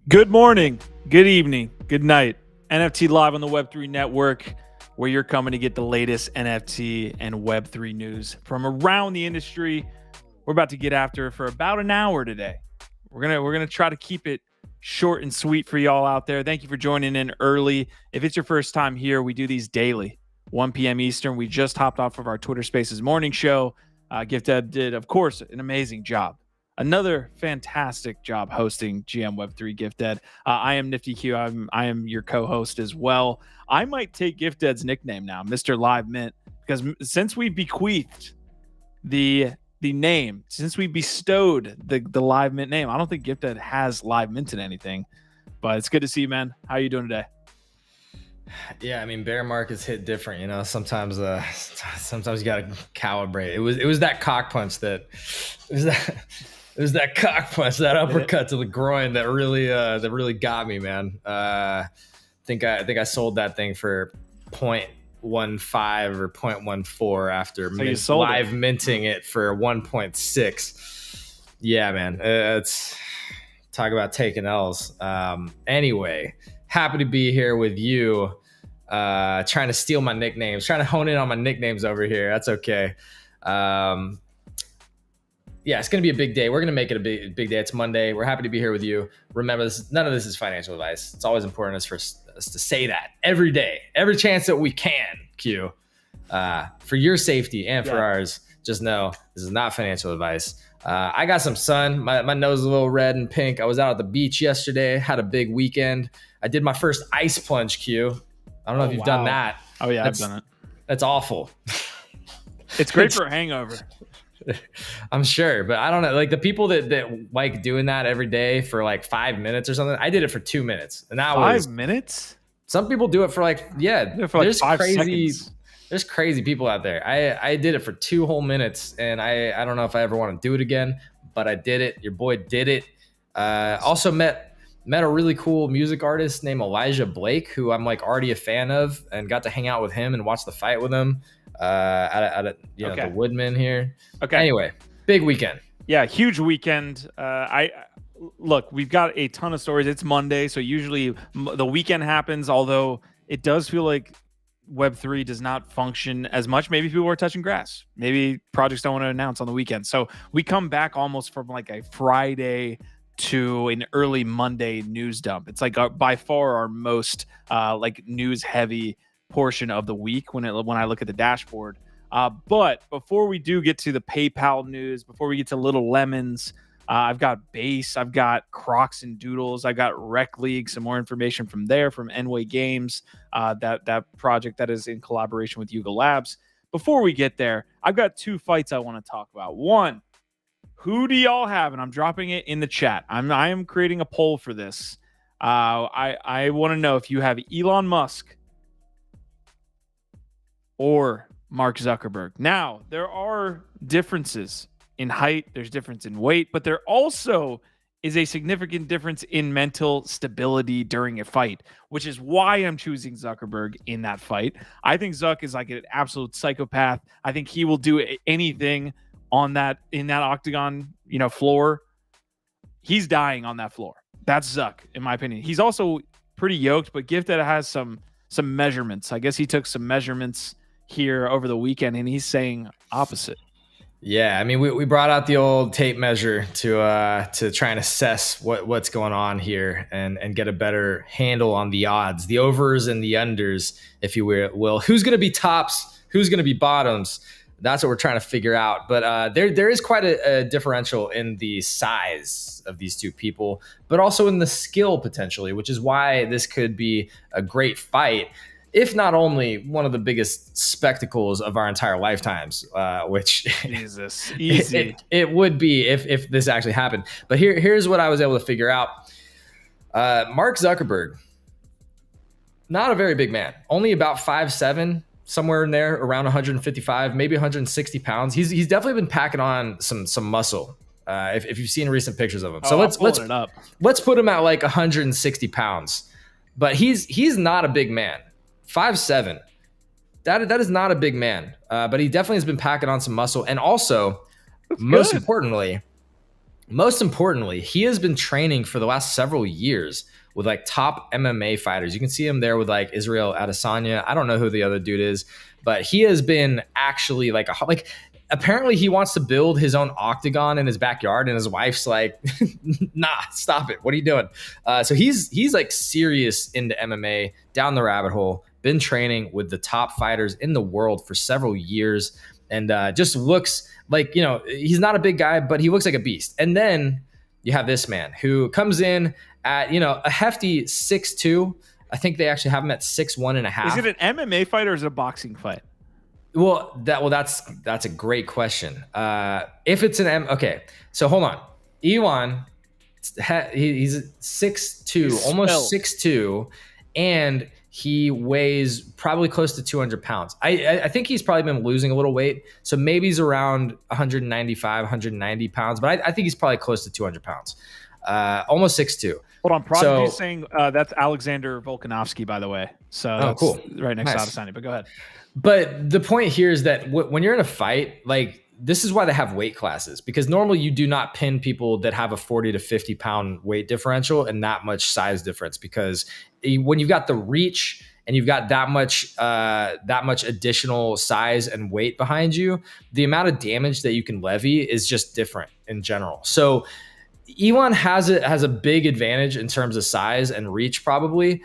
Good morning, good evening, good night. NFT Live on the Web3 Network, where you're coming to get the latest NFT and Web3 news from around the industry. We're about to get after it for about an hour today. We're gonna try to keep it short and sweet for y'all out there. Thank you for joining in early. If it's your first time here, we do these daily, 1 p.m. Eastern. We just hopped off of our Twitter Spaces morning show. GiftEd did, of course, an amazing job. Another fantastic job hosting GM Web3 GiftEd. I am Nifty Q. I am your co-host as well. I might take GiftEd's nickname now, Mr. Live Mint, because since we bequeathed the name, since we bestowed the Live Mint name, I don't think GiftEd has Live Minted anything. But it's good to see you, man. How are you doing today? Yeah, I mean, bear markets hit different, you know. Sometimes you gotta calibrate. It was that cock punch that that uppercut to the groin that really got me, man. I think I sold that thing for 0.15 or 0.14 after live minting it for 1.6. Yeah, man. It's talk about taking L's. Anyway, happy to be here with you. Trying to steal my nicknames, trying to hone in on my nicknames over here. That's okay. Yeah, it's going to be a big day. We're going to make it a big day. It's Monday. We're happy to be here with you. Remember, none of this is financial advice. It's always important for us to say that every day, every chance that we can, Q. For your safety and for ours, just know this is not financial advice. I got some sun. My nose is a little red and pink. I was out at the beach yesterday, had a big weekend. I did my first ice plunge, Q. I don't know if you've done that. Oh, yeah, I've done it. That's awful. It's great for a hangover. I'm sure, but I don't know. Like the people that like doing that every day for like 5 minutes or something. I did it for 2 minutes, and that was 5 minutes. Some people do it for like there's 5 seconds. There's crazy people out there. I did it for 2 whole minutes, and I don't know if I ever want to do it again, but I did it. Your boy did it. Also met a really cool music artist named Elijah Blake, who I'm like already a fan of, and got to hang out with him and watch the fight with him at the Woodman here. Okay. Anyway, big weekend. Yeah, huge weekend. Look, we've got a ton of stories. It's Monday, so usually the weekend happens, although it does feel like Web3 does not function as much. Maybe people are touching grass. Maybe projects don't want to announce on the weekend. So we come back almost from like a Friday to an early Monday news dump. It's like by far our most like news heavy portion of the week when I look at the dashboard. But before we do get to the PayPal news, before we get to Little Lemons, I've got Base, I've got Crocs and Doodles, I got Rec League, some more information from Enway Games, that project that is in collaboration with Yuga Labs. Before we get there, I've got 2 fights I want to talk about. One, who do y'all have? And I'm dropping it in the chat. I am creating a poll for this. I want to know if you have Elon Musk or Mark Zuckerberg. Now, there are differences in height, there's difference in weight, but there also is a significant difference in mental stability during a fight, which is why I'm choosing Zuckerberg in that fight. I think Zuck is like an absolute psychopath. I think he will do anything in that octagon, floor. He's dying on that floor. That's Zuck, in my opinion. He's also pretty yoked, but GiftEd has some measurements. I guess he took some measurements here over the weekend, and he's saying opposite. Yeah, I mean, we brought out the old tape measure to try and assess what's going on here and get a better handle on the odds, the overs and the unders, if you will. Who's going to be tops? Who's going to be bottoms? That's what we're trying to figure out. But there is quite a differential in the size of these two people, but also in the skill potentially, which is why this could be a great fight, if not only one of the biggest spectacles of our entire lifetimes, which Jesus, easy. It would be if this actually happened. But here's what I was able to figure out. Mark Zuckerberg, not a very big man, only about 5'7", somewhere in there, around 155, maybe 160 pounds. He's definitely been packing on some muscle. If you've seen recent pictures of him. So let's put him at like 160 pounds. But he's not a big man. 5'7". That is not a big man. But he definitely has been packing on some muscle. And also, most importantly, Most importantly, he has been training for the last several years with like top MMA fighters. You can see him there with like Israel Adesanya. I don't know who the other dude is, but he has been actually like apparently he wants to build his own octagon in his backyard, and his wife's like, nah, stop it. What are you doing? So he's like serious into MMA, down the rabbit hole, been training with the top fighters in the world for several years, and just looks like, he's not a big guy, but he looks like a beast. And then you have this man who comes in at, a hefty 6'2". I think they actually have him at 6'1.5". Is it an MMA fight or is it a boxing fight? That's a great question. If it's okay, so hold on. Elon, he's 6'2", almost 6'2", and he weighs probably close to 200 pounds. I think he's probably been losing a little weight, so maybe he's around 195, 190 pounds, but I think he's probably close to 200 pounds. Almost 6'2". Hold on, Prodigy's saying that's Alexander Volkanovski, by the way. So cool, right next to Adesanya. But go ahead. But the point here is that when you're in a fight, like, this is why they have weight classes, because normally you do not pin people that have a 40 to 50 pound weight differential and that much size difference, because when you've got the reach and you've got that much additional size and weight behind you, the amount of damage that you can levy is just different in general. So Elon has a big advantage in terms of size and reach, probably.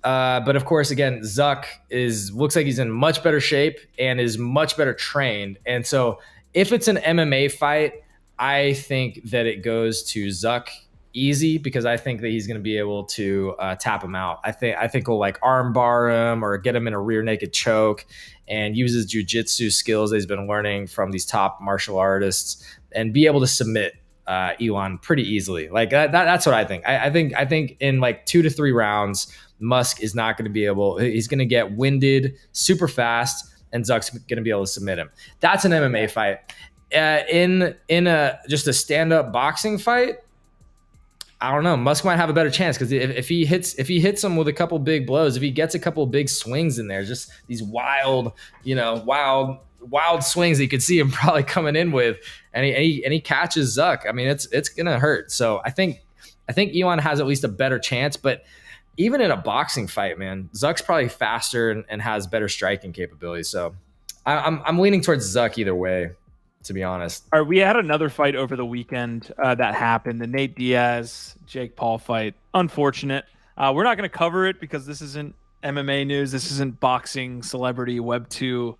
But of course, again, Zuck looks like he's in much better shape and is much better trained. And so if it's an MMA fight, I think that it goes to Zuck easy, because I think that he's going to be able to tap him out. I think he'll like arm bar him or get him in a rear naked choke and use his jiu-jitsu skills that he's been learning from these top martial artists and be able to submit Elon pretty easily. Like that's what I think. I think in like 2 to 3 rounds, Musk is not going to be able. He's going to get winded super fast, and Zuck's going to be able to submit him. That's an MMA fight. In just a stand-up boxing fight, I don't know. Musk might have a better chance, because if he hits him with a couple big blows, if he gets a couple big swings in there, just these wild swings that you could see him probably coming in with, and he catches Zuck, I mean, it's gonna hurt. So I think Elon has at least a better chance. But even in a boxing fight, man, Zuck's probably faster and has better striking capabilities. So I'm leaning towards Zuck either way, to be honest. All right, we had another fight over the weekend that happened, the Nate Diaz Jake Paul fight. Unfortunate. We're not going to cover it because this isn't MMA news. This isn't boxing celebrity Web 2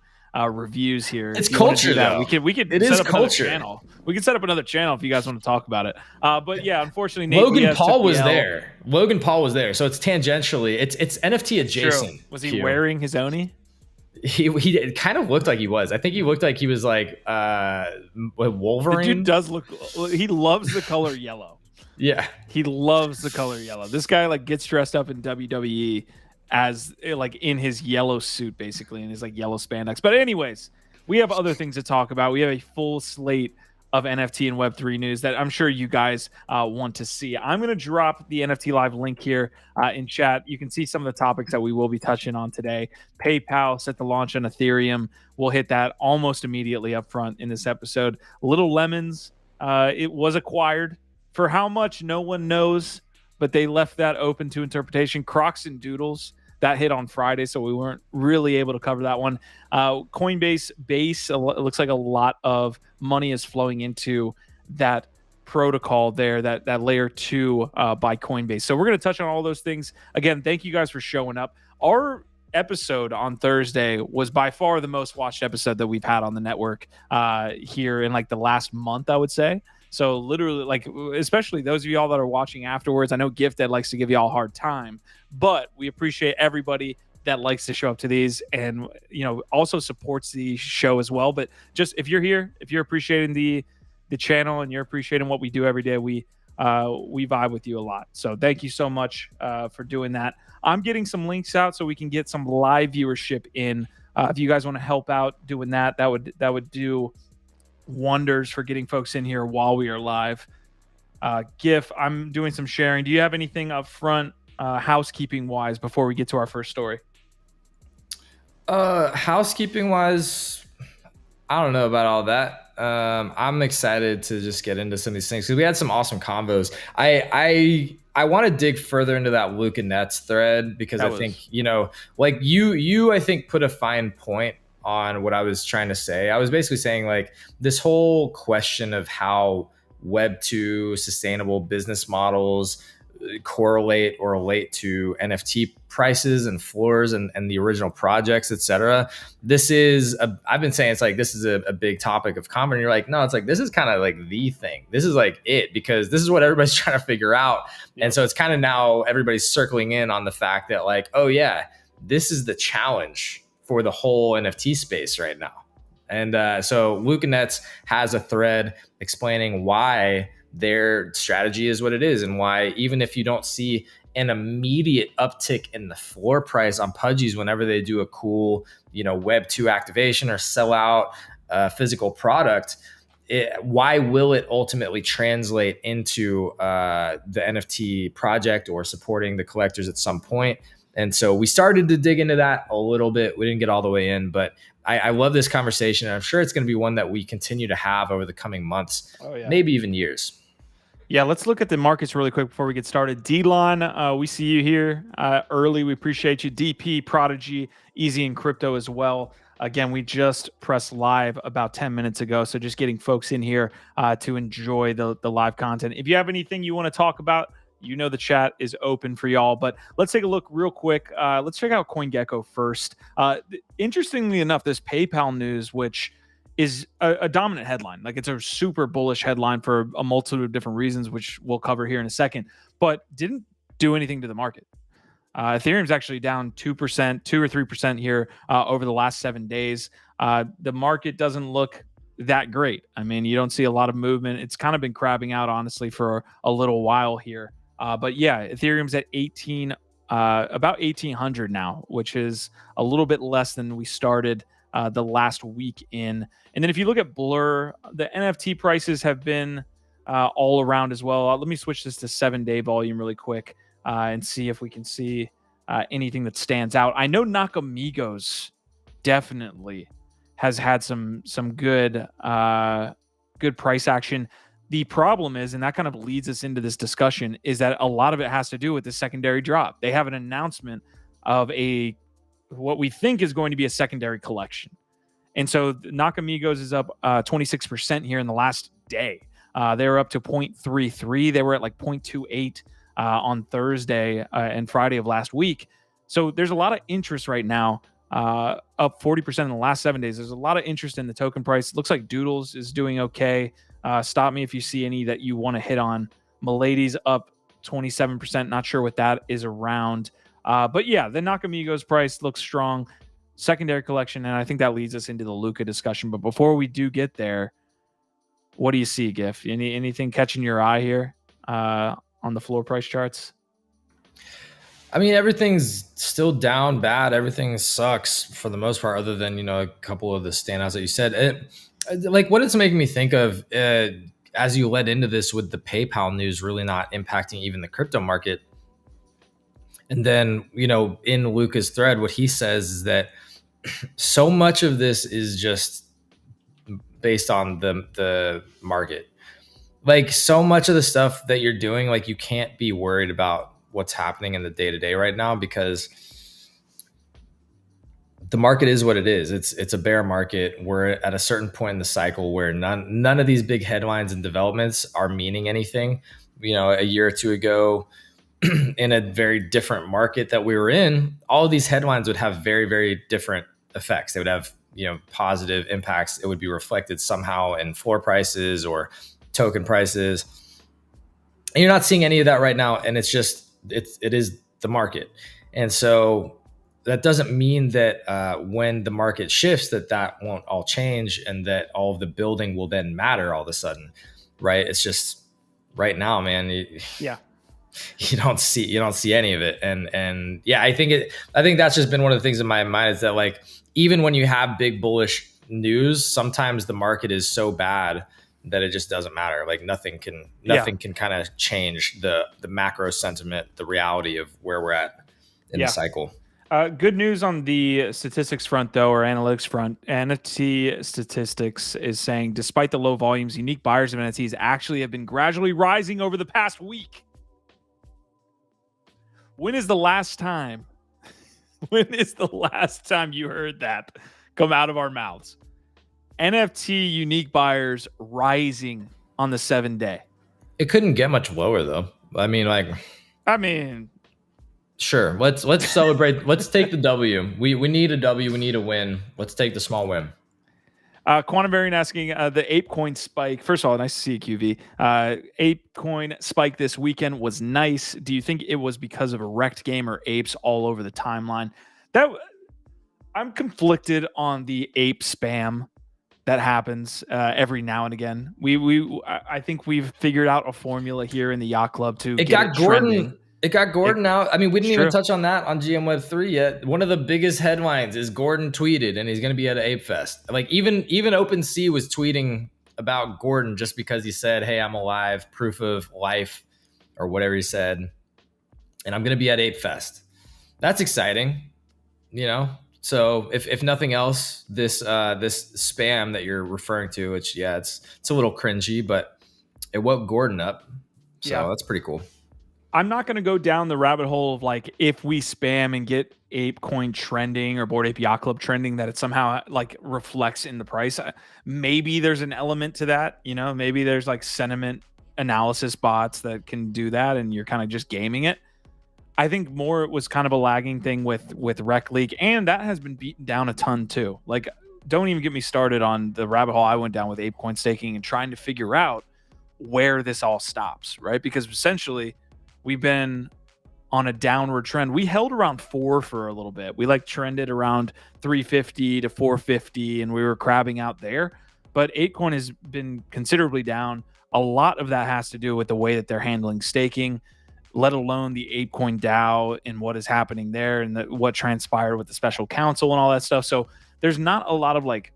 reviews here. It's culture, though. We could it set is up culture. Another channel. We could set up another channel if you guys want to talk about it. But yeah, unfortunately, Nate Logan Diaz Paul took was the L. there. Logan Paul was there, so it's tangentially. It's NFT adjacent. True. Was he wearing his Oni? It kind of looked like he was. I think he looked like he was like Wolverine. The dude does look. He loves the color yellow. Yeah, he loves the color yellow. This guy like gets dressed up in WWE as like in his yellow suit, basically, in his like yellow spandex. But anyways, we have other things to talk about. We have a full slate of NFT and Web3 news that I'm sure you guys want to see. I'm going to drop the NFT Live link here in chat. You can see some of the topics that we will be touching on today. PayPal set to launch on Ethereum. We'll hit that almost immediately up front in this episode. Little Lemons, it was acquired. For how much, no one knows, but they left that open to interpretation. Crocs and Doodles, that hit on Friday, so we weren't really able to cover that one. Coinbase Base, it looks like a lot of money is flowing into that protocol there, that layer 2 by Coinbase. So we're going to touch on all those things. Again, thank you guys for showing up. Our episode on Thursday was by far the most watched episode that we've had on the network here in like the last month, I would say. So literally, like, especially those of y'all that are watching afterwards, I know Gifted likes to give y'all a hard time, but we appreciate everybody that likes to show up to these and, also supports the show as well. But just if you're here, if you're appreciating the channel and you're appreciating what we do every day, we vibe with you a lot. So thank you so much for doing that. I'm getting some links out so we can get some live viewership in. If you guys want to help out doing that, that would do wonders for getting folks in here while we are live. GIF, I'm doing some sharing. Do you have anything up front housekeeping wise before we get to our first story? Housekeeping wise, I don't know about all that. I'm excited to just get into some of these things because we had some awesome combos. I want to dig further into that Luke and Nets thread because I think like you I think put a fine point on what I was trying to say. I was basically saying like this whole question of how Web2 sustainable business models correlate or relate to NFT prices and floors and the original projects, etc. This is I've been saying it's like this is a big topic of comment. And you're like, no, it's like this is kind of like the thing. This is like it because this is what everybody's trying to figure out. Yep. And so it's kind of now everybody's circling in on the fact that like, oh yeah, this is the challenge for the whole NFT space right now. And so Luke and Nets has a thread explaining why their strategy is what it is and why even if you don't see an immediate uptick in the floor price on Pudgies whenever they do a cool, Web 2 activation or sell out a physical product, why will it ultimately translate into the NFT project or supporting the collectors at some point? And so we started to dig into that a little bit. We didn't get all the way in, but I love this conversation. And I'm sure it's going to be one that we continue to have over the coming months, maybe even years. Yeah, let's look at the markets really quick before we get started. D-Lon, we see you here early. We appreciate you. DP, Prodigy, Easy in Crypto as well. Again, we just pressed live about 10 minutes ago, so just getting folks in here to enjoy the live content. If you have anything you want to talk about, the chat is open for y'all. But let's take a look real quick. Let's check out CoinGecko first. Interestingly enough, this PayPal news, which is a dominant headline. Like it's a super bullish headline for a multitude of different reasons, which we'll cover here in a second, but didn't do anything to the market. Ethereum's actually down 2%, 2 or 3% here over the last 7 days. The market doesn't look that great. I mean, you don't see a lot of movement. It's kind of been crabbing out, honestly, for a little while here. But yeah, Ethereum's at about 1,800 now, which is a little bit less than we started the last week in. And then if you look at Blur, the NFT prices have been all around as well. Let me switch this to 7-day volume really quick and see if we can see anything that stands out. I know Nakamigos definitely has had some good price action. The problem is, and that kind of leads us into this discussion, is that a lot of it has to do with the secondary drop. They have an announcement of what we think is going to be a secondary collection. And so Nakamigos is up 26% here in the last day. They were up to 0.33. They were at like 0.28 on Thursday and Friday of last week. So there's a lot of interest right now, up 40% in the last 7 days. There's a lot of interest in the token price. It looks like Doodles is doing okay. Stop me if you see any that you want to hit on. Milady's up 27%. Not sure what that is around. But yeah, the Nakamigos price looks strong. Secondary collection, and I think that leads us into the Luca discussion. But before we do get there, what do you see, Giff? Anything catching your eye here on the floor price charts? I mean, everything's still down bad. Everything sucks for the most part, other than, a couple of the standouts that you said. Like, what it's making me think of as you led into this with the PayPal news really not impacting even the crypto market. And then, in Luca's thread, what he says is that so much of this is just based on the market. Like, so much of the stuff that you're doing, like, you can't be worried about what's happening in the day-to-day right now because the market is what it is. It's a bear market. We're at a certain point in the cycle where none of these big headlines and developments are meaning anything. A year or two ago, in a very different market that we were in, all of these headlines would have very, very different effects. They would have, positive impacts. It would be reflected somehow in floor prices or token prices. And you're not seeing any of that right now. And it is the market. And so that doesn't mean that when the market shifts, that won't all change and that all of the building will then matter all of a sudden, right? It's just right now, man. You don't see any of it. And yeah, I think that's just been one of the things in my mind is that, like, even when you have big bullish news, sometimes the market is so bad that it just doesn't matter. Like nothing can kind of change the macro sentiment, the reality of where we're at in the cycle. Good news on the statistics front, though, or analytics front. NFT statistics is saying, despite the low volumes, unique buyers of NFTs actually have been gradually rising over the past week. When is the last time? When is the last time you heard that come out of our mouths? NFT unique buyers rising on the 7-day. It couldn't get much lower though. I mean, sure. Let's celebrate. Let's take the W. We need a W. We need a win. Let's take the small win. Quantum Variant asking the ApeCoin spike. First of all, nice to see you, QV. ApeCoin spike this weekend was nice. Do you think it was because of a wrecked game or apes all over the timeline? I'm conflicted on the ape spam that happens every now and again. I think we've figured out a formula here in the Yacht Club to It got Gordon. Trending. It got Gordon out. I mean, we didn't even touch on that on GM Web 3 yet. One of the biggest headlines is Gordon tweeted, and he's going to be at Ape Fest. Like even OpenSea was tweeting about Gordon just because he said, "Hey, I'm alive, proof of life," or whatever he said, and I'm going to be at Ape Fest. That's exciting, you know. So if nothing else, this spam that you're referring to, which it's a little cringy, but it woke Gordon up. So that's pretty cool. I'm not going to go down the rabbit hole of like if we spam and get ApeCoin trending or Bored Ape Yacht Club trending that it somehow like reflects in the price. Maybe there's an element to that, you know, maybe there's like sentiment analysis bots that can do that and you're kind of just gaming it. I think more it was kind of a lagging thing with Rec League, and that has been beaten down a ton too. Like, don't even get me started on the rabbit hole I went down with ApeCoin staking and trying to figure out where this all stops, right? Because essentially we've been on a downward trend. We held around 4 for a little bit. We like trended around 350 to 450 and we were crabbing out there. But ApeCoin has been considerably down. A lot of that has to do with the way that they're handling staking, let alone the ApeCoin DAO and what is happening there and what transpired with the special counsel and all that stuff. So there's not a lot of like,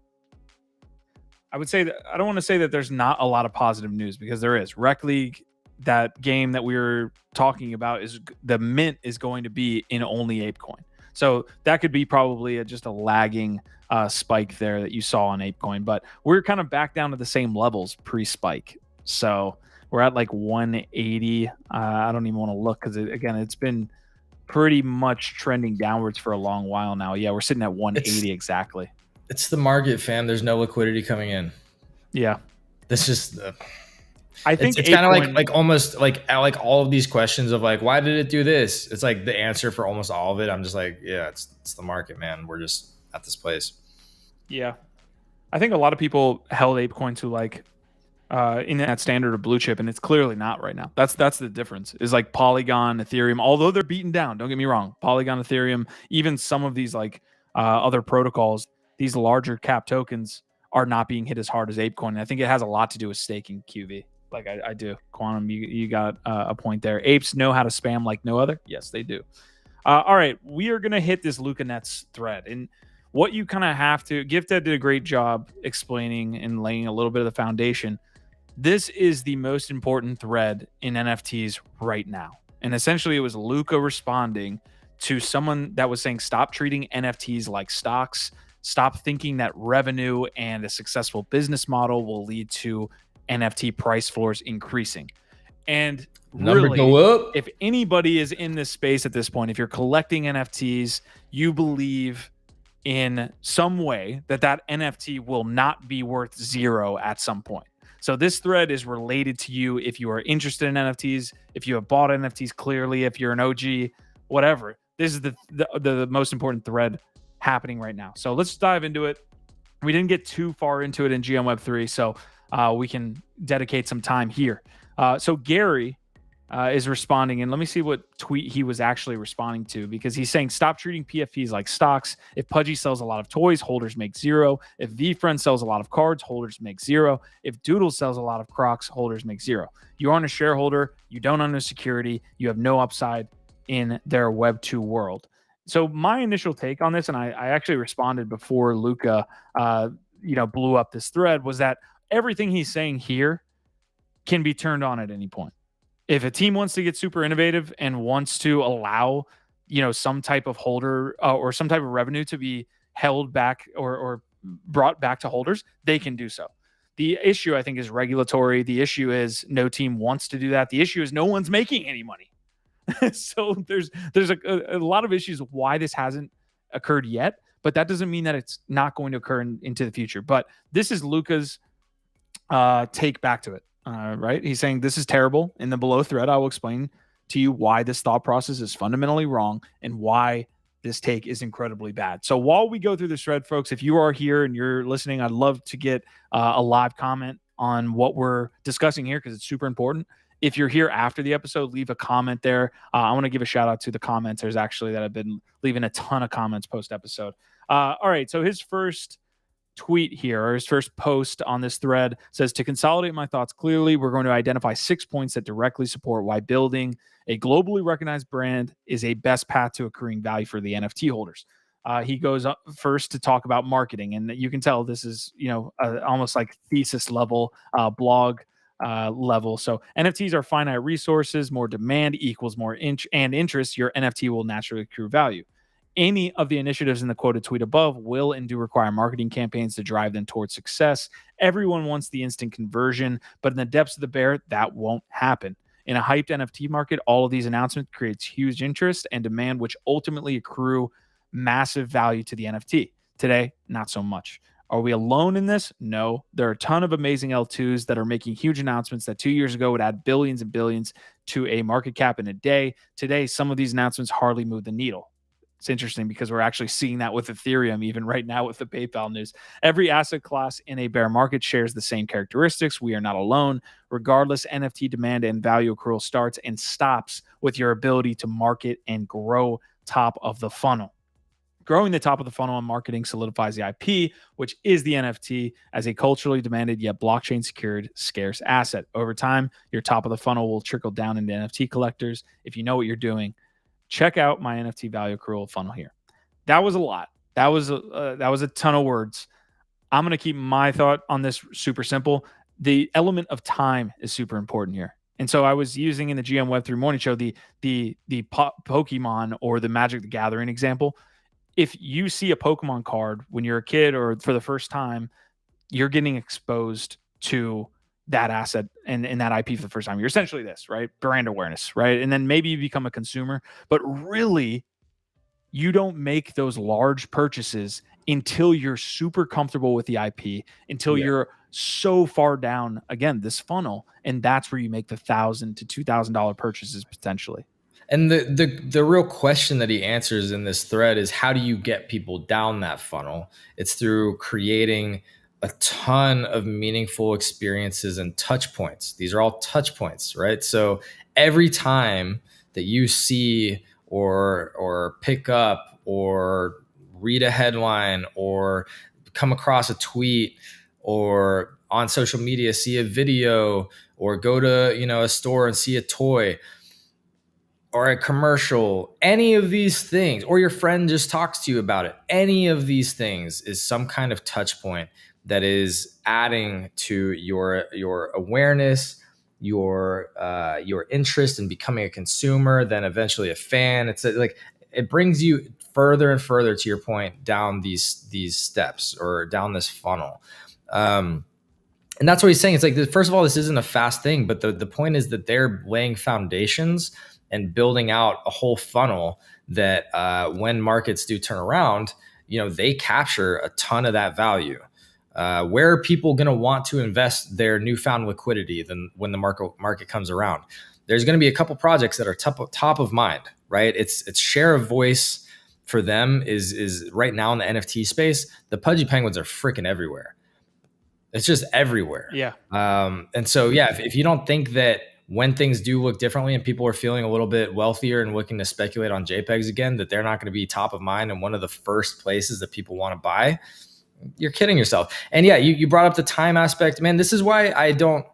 I would say that I don't want to say that there's not a lot of positive news because there is. Rec League, that game that we were talking about, is the mint is going to be in only ApeCoin. So that could be probably just a lagging spike there that you saw on ApeCoin. But we're kind of back down to the same levels pre-spike. So we're at like 180. I don't even want to look because, it's been pretty much trending downwards for a long while now. Yeah, we're sitting at 180 exactly. It's the market, fam. There's no liquidity coming in. Yeah. That's just... I think it's kind of like almost like all of these questions of like, why did it do this? It's like the answer for almost all of it. I'm just like, yeah, it's the market, man. We're just at this place. Yeah. I think a lot of people held ApeCoin to like in that standard of blue chip, and it's clearly not right now. That's the difference. Is like Polygon, Ethereum, although they're beaten down, don't get me wrong. Polygon, Ethereum, even some of these like other protocols, these larger cap tokens are not being hit as hard as ApeCoin. And I think it has a lot to do with staking, QV. Like I do. Quantum, you got a point there. Apes know how to spam like no other. Yes, they do. All right, we are going to hit this Luca Nets thread. And what you kind of have to... Gifted did a great job explaining and laying a little bit of the foundation. This is the most important thread in NFTs right now. And essentially it was Luca responding to someone that was saying, stop treating NFTs like stocks. Stop thinking that revenue and a successful business model will lead to NFT price floors increasing. And really, go up. If anybody is in this space at this point, if you're collecting NFTs, you believe in some way that NFT will not be worth 0 at some point. So this thread is related to you if you are interested in NFTs, if you have bought NFTs clearly, if you're an OG, whatever. This is the most important thread happening right now. So let's dive into it. We didn't get too far into it in GM Web 3, so we can dedicate some time here. So Gary is responding, and let me see what tweet he was actually responding to, because he's saying, stop treating PFPs like stocks. If Pudgy sells a lot of toys, holders make 0. If VFriend sells a lot of cards, holders make 0. If Doodles sells a lot of Crocs, holders make 0. You aren't a shareholder. You don't own a security. You have no upside in their Web 2 world. So my initial take on this, and I actually responded before Luca blew up this thread, was that everything he's saying here can be turned on at any point. If a team wants to get super innovative and wants to allow some type of holder or some type of revenue to be held back or brought back to holders, they can do so. The issue, I think, is regulatory. The issue is no team wants to do that. The issue is no one's making any money. So there's a lot of issues why this hasn't occurred yet, but that doesn't mean that it's not going to occur into the future. But this is Luca's take back to it, right? He's saying this is terrible. In the below thread, I will explain to you why this thought process is fundamentally wrong and why this take is incredibly bad. So while we go through this thread, folks, if you are here and you're listening, I'd love to get a live comment on what we're discussing here because it's super important. If you're here after the episode, leave a comment there. I want to give a shout out to the commenters actually that have been leaving a ton of comments post episode. All right, so his first tweet here, or his first post on this thread, says, to consolidate my thoughts clearly, we're going to identify 6 points that directly support why building a globally recognized brand is a best path to accruing value for the NFT holders. He goes up first to talk about marketing, and you can tell this is almost like thesis level blog level. So NFTs are finite resources. More demand equals more interest. Your NFT will naturally accrue value. Any of the initiatives in the quoted tweet above will and do require marketing campaigns to drive them towards success. Everyone wants the instant conversion, but in the depths of the bear, that won't happen. In a hyped NFT market, all of these announcements creates huge interest and demand, which ultimately accrue massive value to the NFT. Today, not so much. Are we alone in this? No. There are a ton of amazing L2s that are making huge announcements that 2 years ago would add billions and billions to a market cap in a day. Today, some of these announcements hardly move the needle. It's interesting because we're actually seeing that with Ethereum, even right now with the PayPal news. Every asset class in a bear market shares the same characteristics. We are not alone. Regardless, NFT demand and value accrual starts and stops with your ability to market and grow top of the funnel. Growing the top of the funnel on marketing solidifies the IP, which is the NFT, as a culturally demanded yet blockchain secured scarce asset. Over time, your top of the funnel will trickle down into NFT collectors. If you know what you're doing, check out my NFT value accrual funnel here. That was a lot. That was a ton of words. I'm going to keep my thought on this super simple. The element of time is super important here. And so I was using in the GM Web3 Morning Show the Pokemon or the Magic the Gathering example. If you see a Pokemon card when you're a kid or for the first time, you're getting exposed to that asset and that IP for the first time. You're essentially this, right? Brand awareness, right? And then maybe you become a consumer, but really you don't make those large purchases until you're super comfortable with the IP, until you're so far down, again, this funnel. And that's where you make the $1,000 to $2,000 purchases potentially. And the real question that he answers in this thread is, how do you get people down that funnel? It's through creating a ton of meaningful experiences and touch points. These are all touch points, right? So every time that you see or pick up or read a headline or come across a tweet or on social media see a video or go to a store and see a toy or a commercial, any of these things, or your friend just talks to you about it, any of these things is some kind of touch point that is adding to your awareness, your interest in becoming a consumer, then eventually a fan. It's like it brings you further and further, to your point, down these steps or down this funnel. And that's what he's saying. It's like, first of all, this isn't a fast thing, but the point is that they're laying foundations and building out a whole funnel that when markets do turn around, they capture a ton of that value. Where are people going to want to invest their newfound liquidity than when the market comes around? There's going to be a couple projects that are top of mind, right? It's share of voice for them is right now in the NFT space. The Pudgy Penguins are freaking everywhere. It's just everywhere. Yeah. And so, if you don't think that when things do look differently and people are feeling a little bit wealthier and looking to speculate on JPEGs again, that they're not going to be top of mind and one of the first places that people want to buy, you're kidding yourself. And you brought up the time aspect, man. This is why I don't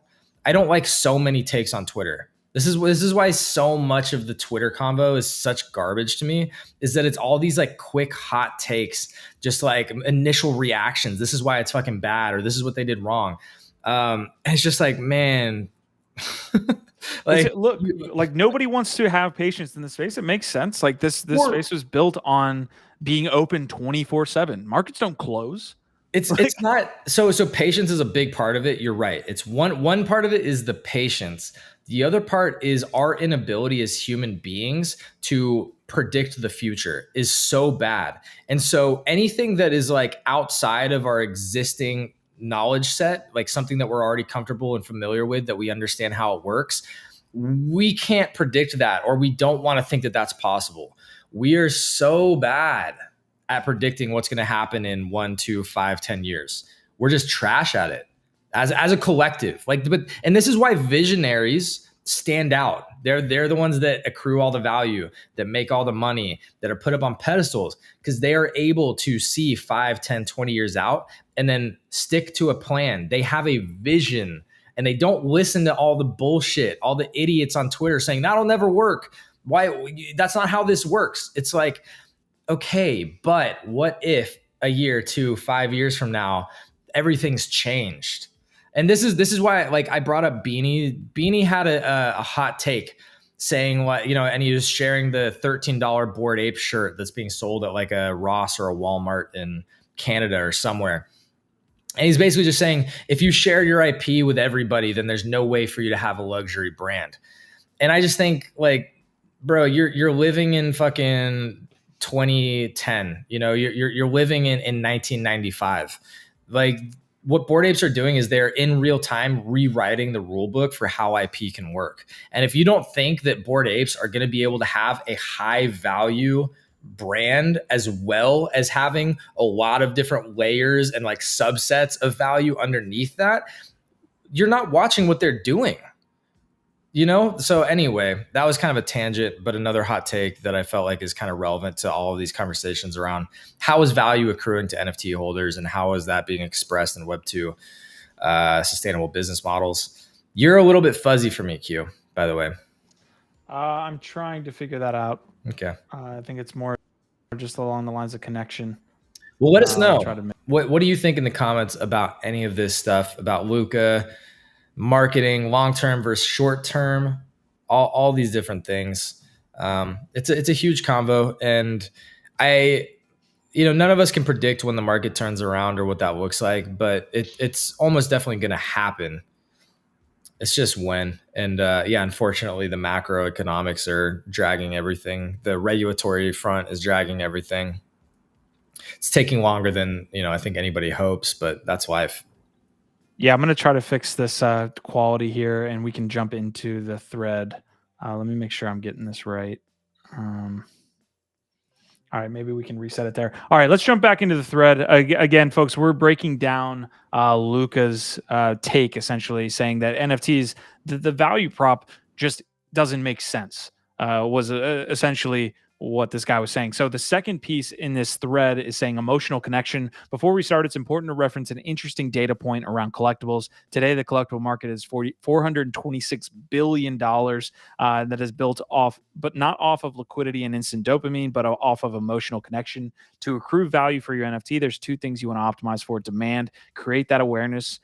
like so many takes on Twitter. This is why so much of the Twitter convo is such garbage to me, is that it's all these like quick hot takes, just like initial reactions. This is why it's fucking bad, or this is what they did wrong. And it's just like, man, Like, Look, like nobody wants to have patience in this space. It makes sense. Like this or space was built on being open 24/7. Markets don't close. Like, it's not so patience is a big part of it. You're right. It's one part of it is the patience. The other part is our inability as human beings to predict the future is so bad. And so anything that is like outside of our existing knowledge set, like something that we're already comfortable and familiar with, that we understand how it works, we can't predict that, or we don't want to think that that's possible. We are so bad at predicting what's going to happen in 1, 2, 5, 10 years. We're just trash at it as a collective. And this is why visionaries stand out. They're the ones that accrue all the value, that make all the money, that are put up on pedestals, because they are able to see 5, 10, 20 years out and then stick to a plan. They have a vision, and they don't listen to all the bullshit, all the idiots on Twitter saying that'll never work. Why? That's not how this works. It's like, okay, but what if a year, 2, 5 years from now, everything's changed? And this is why, like, I brought up Beanie. Beanie had a hot take saying what, and he was sharing the $13 Bored Ape shirt that's being sold at like a Ross or a Walmart in Canada or somewhere. And he's basically just saying, if you share your IP with everybody, then there's no way for you to have a luxury brand. And I just think, like, bro, you're living in fucking 2010. You're living in 1995. Like, what Bored Apes are doing is they're in real time rewriting the rule book for how IP can work. And if you don't think that Bored Apes are going to be able to have a high value brand, as well as having a lot of different layers and like subsets of value underneath that, you're not watching what they're doing. So anyway, that was kind of a tangent, but another hot take that I felt like is kind of relevant to all of these conversations around how is value accruing to NFT holders and how is that being expressed in Web2 sustainable business models. You're a little bit fuzzy for me, Q, by the way. I'm trying to figure that out. Okay. I think it's more just along the lines of connection. Well, let us know. What do you think in the comments about any of this stuff, about Luca, marketing, long-term versus short-term, all these different things. It's a huge convo, and none of us can predict when the market turns around or what that looks like, but it's almost definitely going to happen. It's just when. And unfortunately, the macroeconomics are dragging everything. The regulatory front is dragging everything. It's taking longer than I think anybody hopes, but that's life. Yeah, I'm going to try to fix this quality here, and we can jump into the thread. Let me make sure I'm getting this right. All right, maybe we can reset it there. All right, let's jump back into the thread. Again, folks, we're breaking down Luca's take, essentially saying that NFTs, the value prop just doesn't make sense, was essentially what this guy was saying. So the second piece in this thread is saying emotional connection. Before we start, it's important to reference an interesting data point around collectibles. Today, the collectible market is $426 billion that is built off, but not off of liquidity and instant dopamine, but off of emotional connection. To accrue value for your NFT, there's two things you want to optimize for: demand, create that awareness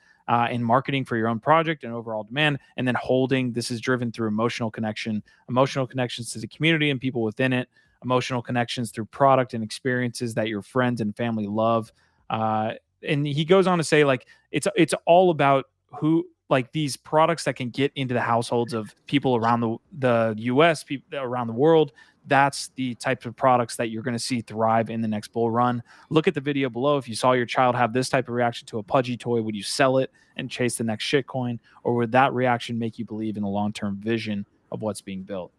in marketing for your own project and overall demand, and then holding. This is driven through emotional connections to the community and people within it. Emotional connections through product and experiences that your friends and family love. And he goes on to say, like, it's all about who, like, these products that can get into the households of people around the US, people around the world. That's the types of products that you're going to see thrive in the next bull run. Look at the video below. If you saw your child have this type of reaction to a pudgy toy, would you sell it and chase the next shitcoin? Or would that reaction make you believe in the long-term vision of what's being built?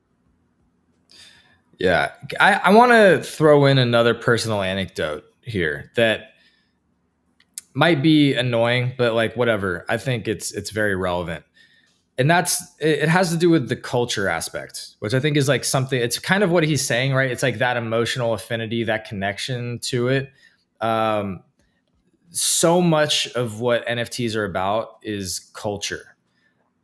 Yeah, I want to throw in another personal anecdote here that might be annoying, but like, whatever. I think it's very relevant. And it has to do with the culture aspect, which I think is like something, it's kind of what he's saying, right? It's like that emotional affinity, that connection to it. So much of what NFTs are about is culture.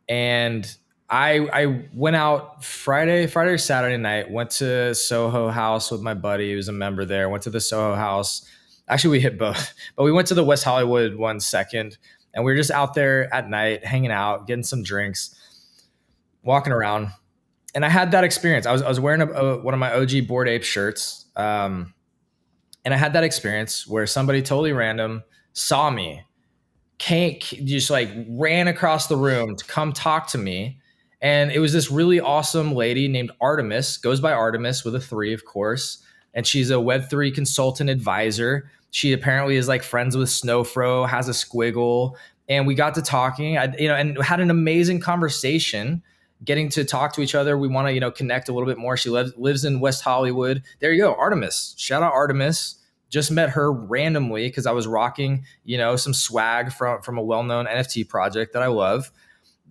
And I went out Friday or Saturday night, went to Soho House with my buddy who was a member there, went to the Soho House. Actually, we hit both, but we went to the West Hollywood one second, and we were just out there at night, hanging out, getting some drinks. walking around, and I had that experience. I was wearing one of my OG Bored Ape shirts, and I had that experience where somebody totally random saw me, just like ran across the room to come talk to me. And it was this really awesome lady named Artemis, goes by Artemis with a 3, of course. And she's a Web3 consultant advisor. She apparently is like friends with Snowfro, has a squiggle. And we got to talking, and had an amazing conversation, getting to talk to each other. We want to, connect a little bit more. She lives in West Hollywood. There you go, Artemis. Shout out Artemis. Just met her randomly because I was rocking, some swag from a well-known NFT project that I love.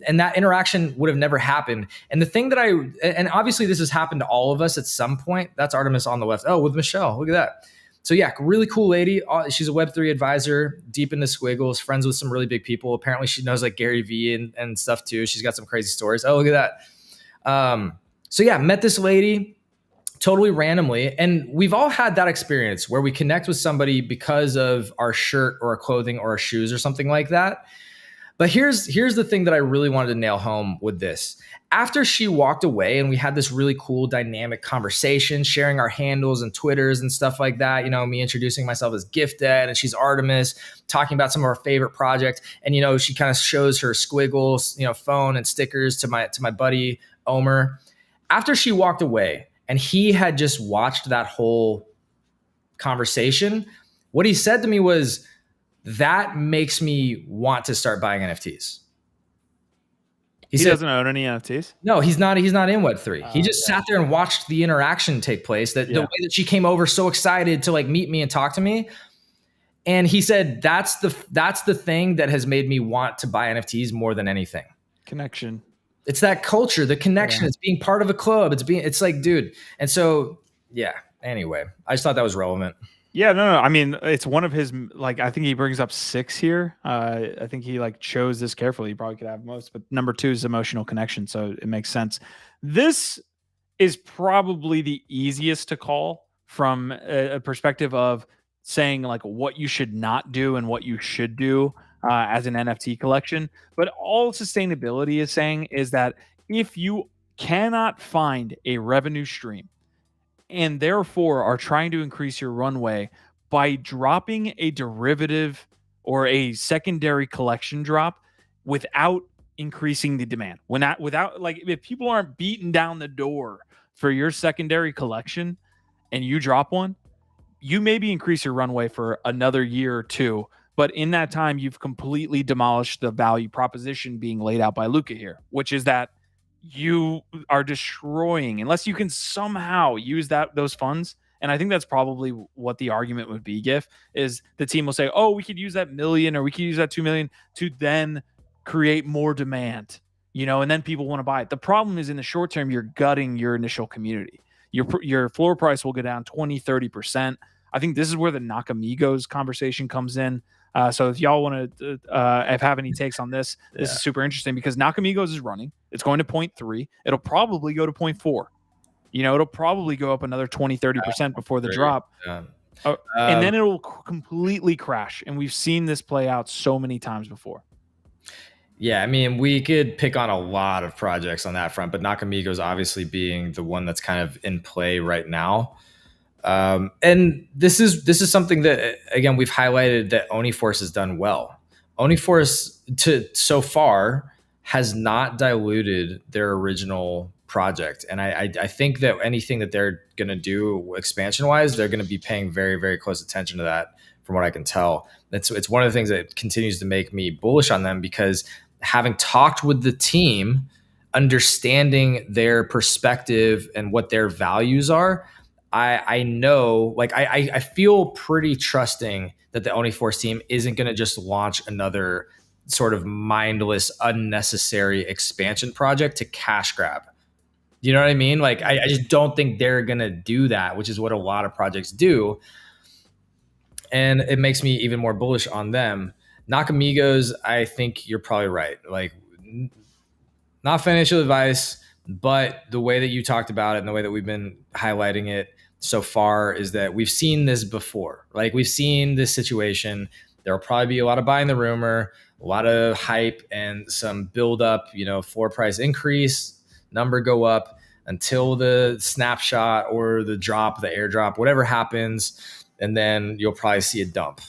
And that interaction would have never happened. And the thing that and obviously this has happened to all of us at some point. That's Artemis on the left. Oh, with Michelle. Look at that. So yeah, really cool lady. She's a Web3 advisor, deep into squiggles, friends with some really big people. Apparently she knows like Gary Vee and stuff too. She's got some crazy stories. Oh, look at that. So yeah, met this lady totally randomly. And we've all had that experience where we connect with somebody because of our shirt or our clothing or our shoes or something like that. But here's the thing that I really wanted to nail home with this. After she walked away and we had this really cool dynamic conversation, sharing our handles and Twitters and stuff like that, me introducing myself as Gifted and she's Artemis, talking about some of our favorite projects. And, she kind of shows her squiggles, phone and stickers to my buddy, Omer. After she walked away and he had just watched that whole conversation, what he said to me was, that makes me want to start buying NFTs. He said, doesn't own any NFTs? No, he's not in Web3. He just sat there and watched the interaction take place. The way that she came over so excited to like meet me and talk to me. And he said, that's the thing that has made me want to buy NFTs more than anything. Connection. It's that culture, the connection. Yeah. It's being part of a club. It's like, dude. And so, yeah, anyway, I just thought that was relevant. Yeah, no. I mean, it's one of his, like, I think he brings up 6 here. I think he like chose this carefully. He probably could have most, but number 2 is emotional connection. So it makes sense. This is probably the easiest to call from a perspective of saying like what you should not do and what you should do as an NFT collection. But all sustainability is saying is that if you cannot find a revenue stream and therefore are trying to increase your runway by dropping a derivative or a secondary collection drop without increasing the demand, without like if people aren't beating down the door for your secondary collection and you drop one, you maybe increase your runway for another year or 2. But in that time, you've completely demolished the value proposition being laid out by Luca here, which is that you are destroying unless you can somehow use those funds. And I think that's probably what the argument would be, Gif, is the team will say, oh, we could use that $1 million or we could use that $2 million to then create more demand, and then people want to buy it. The problem is in the short term, you're gutting your initial community. Your floor price will go down 20-30%. I think this is where the Nakamigos conversation comes in. So if y'all want to have any takes on this, this is super interesting because Nakamigos is running. It's going to 0.3. It'll probably go to 0.4. It'll probably go up another 20-30% before the drop. And then it'll completely crash. And we've seen this play out so many times before. Yeah, I mean, we could pick on a lot of projects on that front, but Nakamigos obviously being the one that's kind of in play right now. And this is something that, again, we've highlighted that Oniforce has done well. Oniforce so far has not diluted their original project. And I think that anything that they're going to do expansion wise, they're going to be paying very, very close attention to that from what I can tell. It's one of the things that continues to make me bullish on them because having talked with the team, understanding their perspective and what their values are, I know, like I feel pretty trusting that the Oniforce team isn't going to just launch another sort of mindless, unnecessary expansion project to cash grab. You know what I mean? Like I just don't think they're going to do that, which is what a lot of projects do. And it makes me even more bullish on them. Nakamigos, I think you're probably right. Like not financial advice, but the way that you talked about it and the way that we've been highlighting it so far is that we've seen this before. Like we've seen this situation. There will probably be a lot of buying the rumor, a lot of hype and some build up, floor price increase. number go up until the snapshot or the drop, the airdrop, whatever happens. And then you'll probably see a dump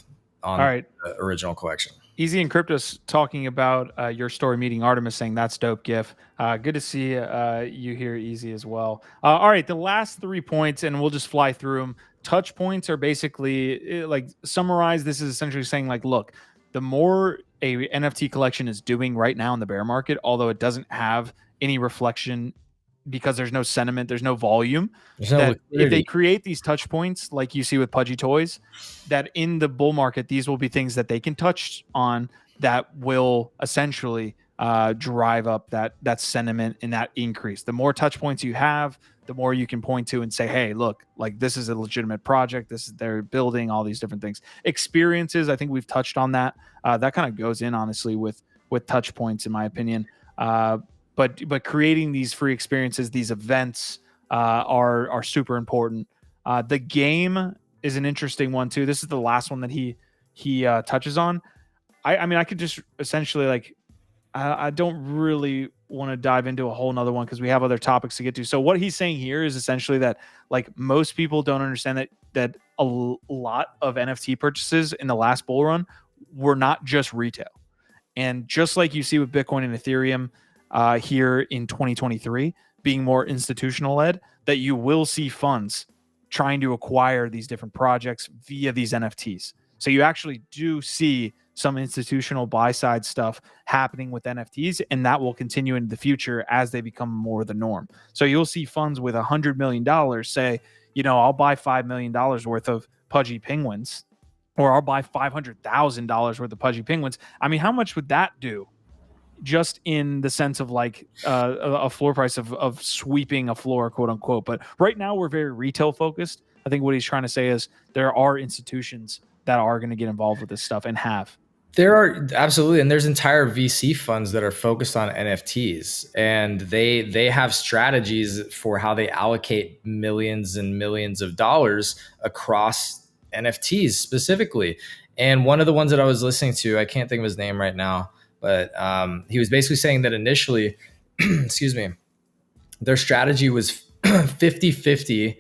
on All right. the original collection. Easy and Cryptos talking about your story meeting Artemis, saying that's dope, GIF. Good to see you here, Easy, as well. All right, the last 3 points, and we'll just fly through them. Touch points are basically, like, summarize. This is essentially saying, like, look, the more a NFT collection is doing right now in the bear market, although it doesn't have any reflection because there's no sentiment, there's no volume. There's no That if they liquidity. create these touch points, like you see with Pudgy Toys, that in the bull market, these will be things that they can touch on that will essentially drive up that sentiment and that increase. The more touch points you have, the more you can point to and say, hey, look, like, this is a legitimate project. This is, they're building all these different things. Experiences, I think we've touched on that. That kind of goes in, honestly, with touch points, in my opinion. But creating these free experiences, these events are super important. The game is an interesting one too. This is the last one that he touches on. I mean, I could just essentially, like, I don't really want to dive into a whole nother one because we have other topics to get to. So what he's saying here is essentially that, like, most people don't understand that a lot of NFT purchases in the last bull run were not just retail. And just like you see with Bitcoin and Ethereum here in 2023 being more institutional led, that you will see funds trying to acquire these different projects via these NFTs. So you actually do see some institutional buy side stuff happening with NFTs, and that will continue into the future as they become more the norm. So you'll see funds with $100 million say, you know, I'll buy $5 million worth of Pudgy Penguins, or I'll buy $500,000 worth of Pudgy Penguins. I mean, how much would that do? Just in the sense of, like, a floor price of sweeping a floor, quote unquote. But right now we're very retail focused. I think what he's trying to say is there are institutions that are going to get involved with this stuff and have. There are, absolutely, and there's entire VC funds that are focused on NFTs, and they have strategies for how they allocate millions and millions of dollars across NFTs specifically. And one of the ones that I was listening to, I can't think of his name right now, but he was basically saying that initially, excuse me, their strategy was 50-50.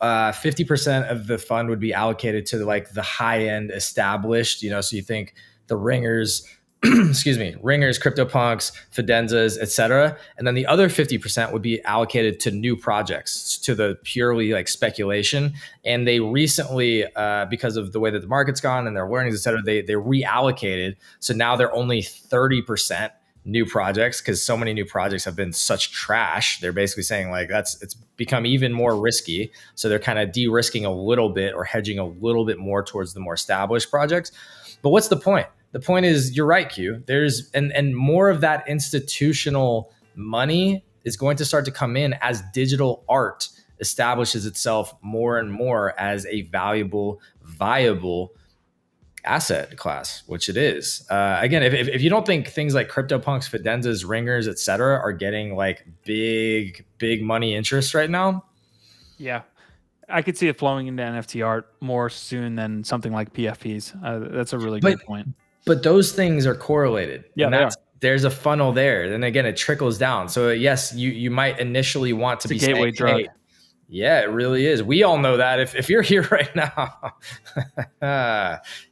50% of the fund would be allocated to, like, the high end established, you know, so you think the Ringers, excuse me, Ringers, CryptoPunks, Fidenzas, etc. And then the other 50% would be allocated to new projects, to the purely, like, speculation. And they recently, because of the way that the market's gone and their learnings, etc., they reallocated. So now they're only 30% new projects, because so many new projects have been such trash. They're basically saying, like, it's become even more risky. So they're kind of de-risking a little bit or hedging a little bit more towards the more established projects. But what's the point? The point is, you're right, Q. There's and more of that institutional money is going to start to come in as digital art establishes itself more and more as a valuable, viable asset class, which it is. Again, if you don't think things like CryptoPunks, Fidenzas, Ringers, etc., are getting, like, big money interest right now, Yeah, I could see it flowing into NFT art more soon than something like PFPs. That's a really good point. But those things are correlated. Yeah, and there's a funnel there. Then again, it trickles down. So yes, you might initially want to be a gateway drug. Hey, yeah, it really is. We all know that. If you're here right now,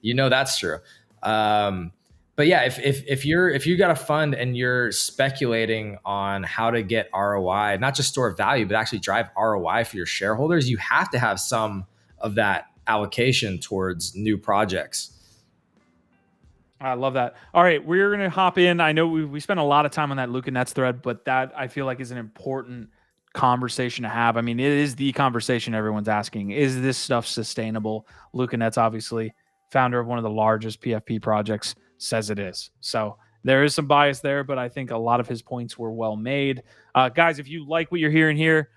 you know that's true. But yeah, if you got a fund and you're speculating on how to get ROI, not just store value, but actually drive ROI for your shareholders, you have to have some of that allocation towards new projects. I love that. All right, we're going to hop in. I know we spent a lot of time on that Luca Nets thread, but that, I feel like, is an important conversation to have. I mean, it is the conversation everyone's asking. Is this stuff sustainable? Luca Nets, obviously founder of one of the largest PFP projects, says it is. So there is some bias there, but I think a lot of his points were well made. Guys, if you like what you're hearing here,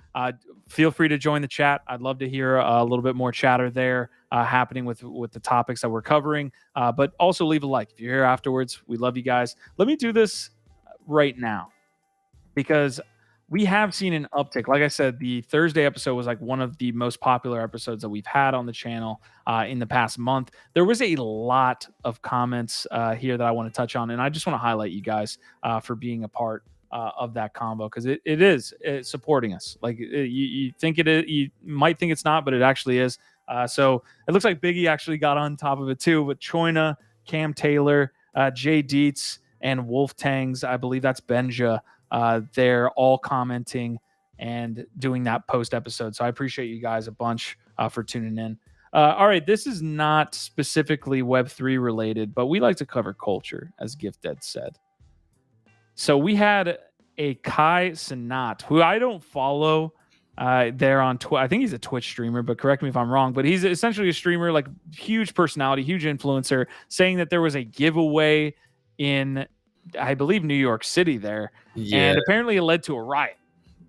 feel free to join the chat. I'd love to hear a little bit more chatter there happening with the topics that we're covering. But also leave a like if you're here afterwards. We love you guys. Let me do this right now because we have seen an uptick. Like I said, the Thursday episode was, like, one of the most popular episodes that we've had on the channel in the past month. There was a lot of comments here that I want to touch on, and I just want to highlight you guys for being a part of that combo, because it is supporting us. Like you think it is, you might think it's not, but it actually is. So it looks like Biggie actually got on top of it too, with Choina, Cam Taylor, Jay Dietz, and Wolf Tangs. I believe that's Benja. They're all commenting and doing that post episode. So I appreciate you guys a bunch for tuning in. All right, this is not specifically Web3 related, but we like to cover culture, as Gift Dead said. So we had a Kai Sanat, who I don't follow there on Twitch. I think he's a Twitch streamer, but correct me if I'm wrong. But he's essentially a streamer, like huge personality, huge influencer, saying that there was a giveaway in, I believe, New York City there. Yeah. And apparently it led to a riot.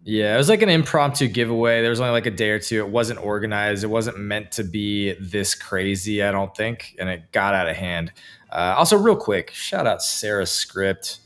Yeah, it was like an impromptu giveaway. There was only like a day or two. It wasn't organized. It wasn't meant to be this crazy, I don't think. And it got out of hand. Also, real quick, shout out Sarah Script.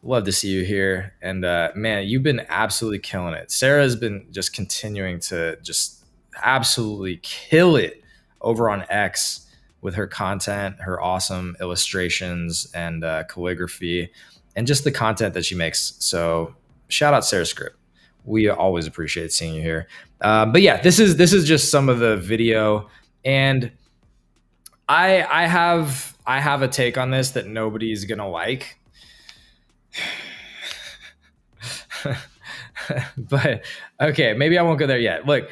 Love to see you here. And man, you've been absolutely killing it. Sarah has been just continuing to just absolutely kill it over on X with her content, her awesome illustrations and calligraphy, and just the content that she makes. So shout out Sarah Script. We always appreciate seeing you here. But yeah, this is just some of the video, and I have a take on this that nobody's gonna like. But okay, maybe I won't go there yet. Look,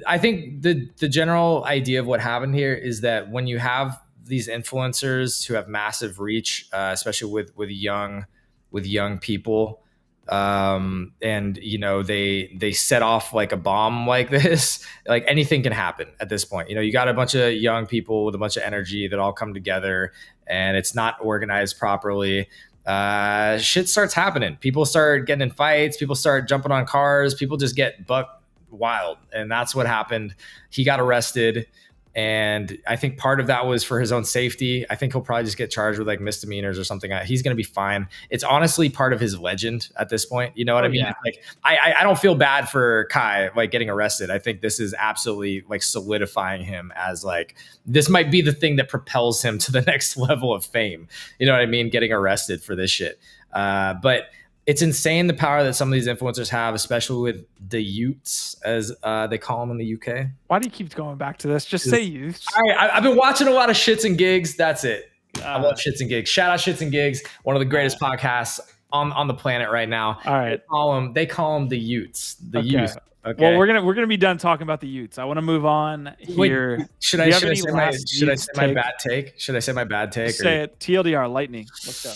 I think the general idea of what happened here is that when you have these influencers who have massive reach, especially with young people, and you know they set off like a bomb like this, like anything can happen at this point. You know, you got a bunch of young people with a bunch of energy that all come together, and it's not organized properly. Shit starts happening. People start getting in fights. People start jumping on cars. People just get buck wild. And that's what happened. He got arrested. And I think part of that was for his own safety. I think he'll probably just get charged with like misdemeanors or something. He's going to be fine. It's honestly part of his legend at this point. You know what I mean? Yeah. Like I don't feel bad for Kai like getting arrested. I think this is absolutely like solidifying him as like, this might be the thing that propels him to the next level of fame. You know what I mean? Getting arrested for this shit. But it's insane the power that some of these influencers have, especially with the Utes, as they call them in the UK. Why do you keep going back to this? Just say Utes. All right, I've been watching a lot of Shits and Gigs. That's it. I love Shits and Gigs. Shout out Shits and Gigs, one of the greatest podcasts on the planet right now. All right, they call them the Utes. The Utes. Okay. Well, we're gonna be done talking about the Utes. I want to move on here. Wait, should I say my bad take? Should I say my bad take? Say it. TLDR, lightning. Let's go.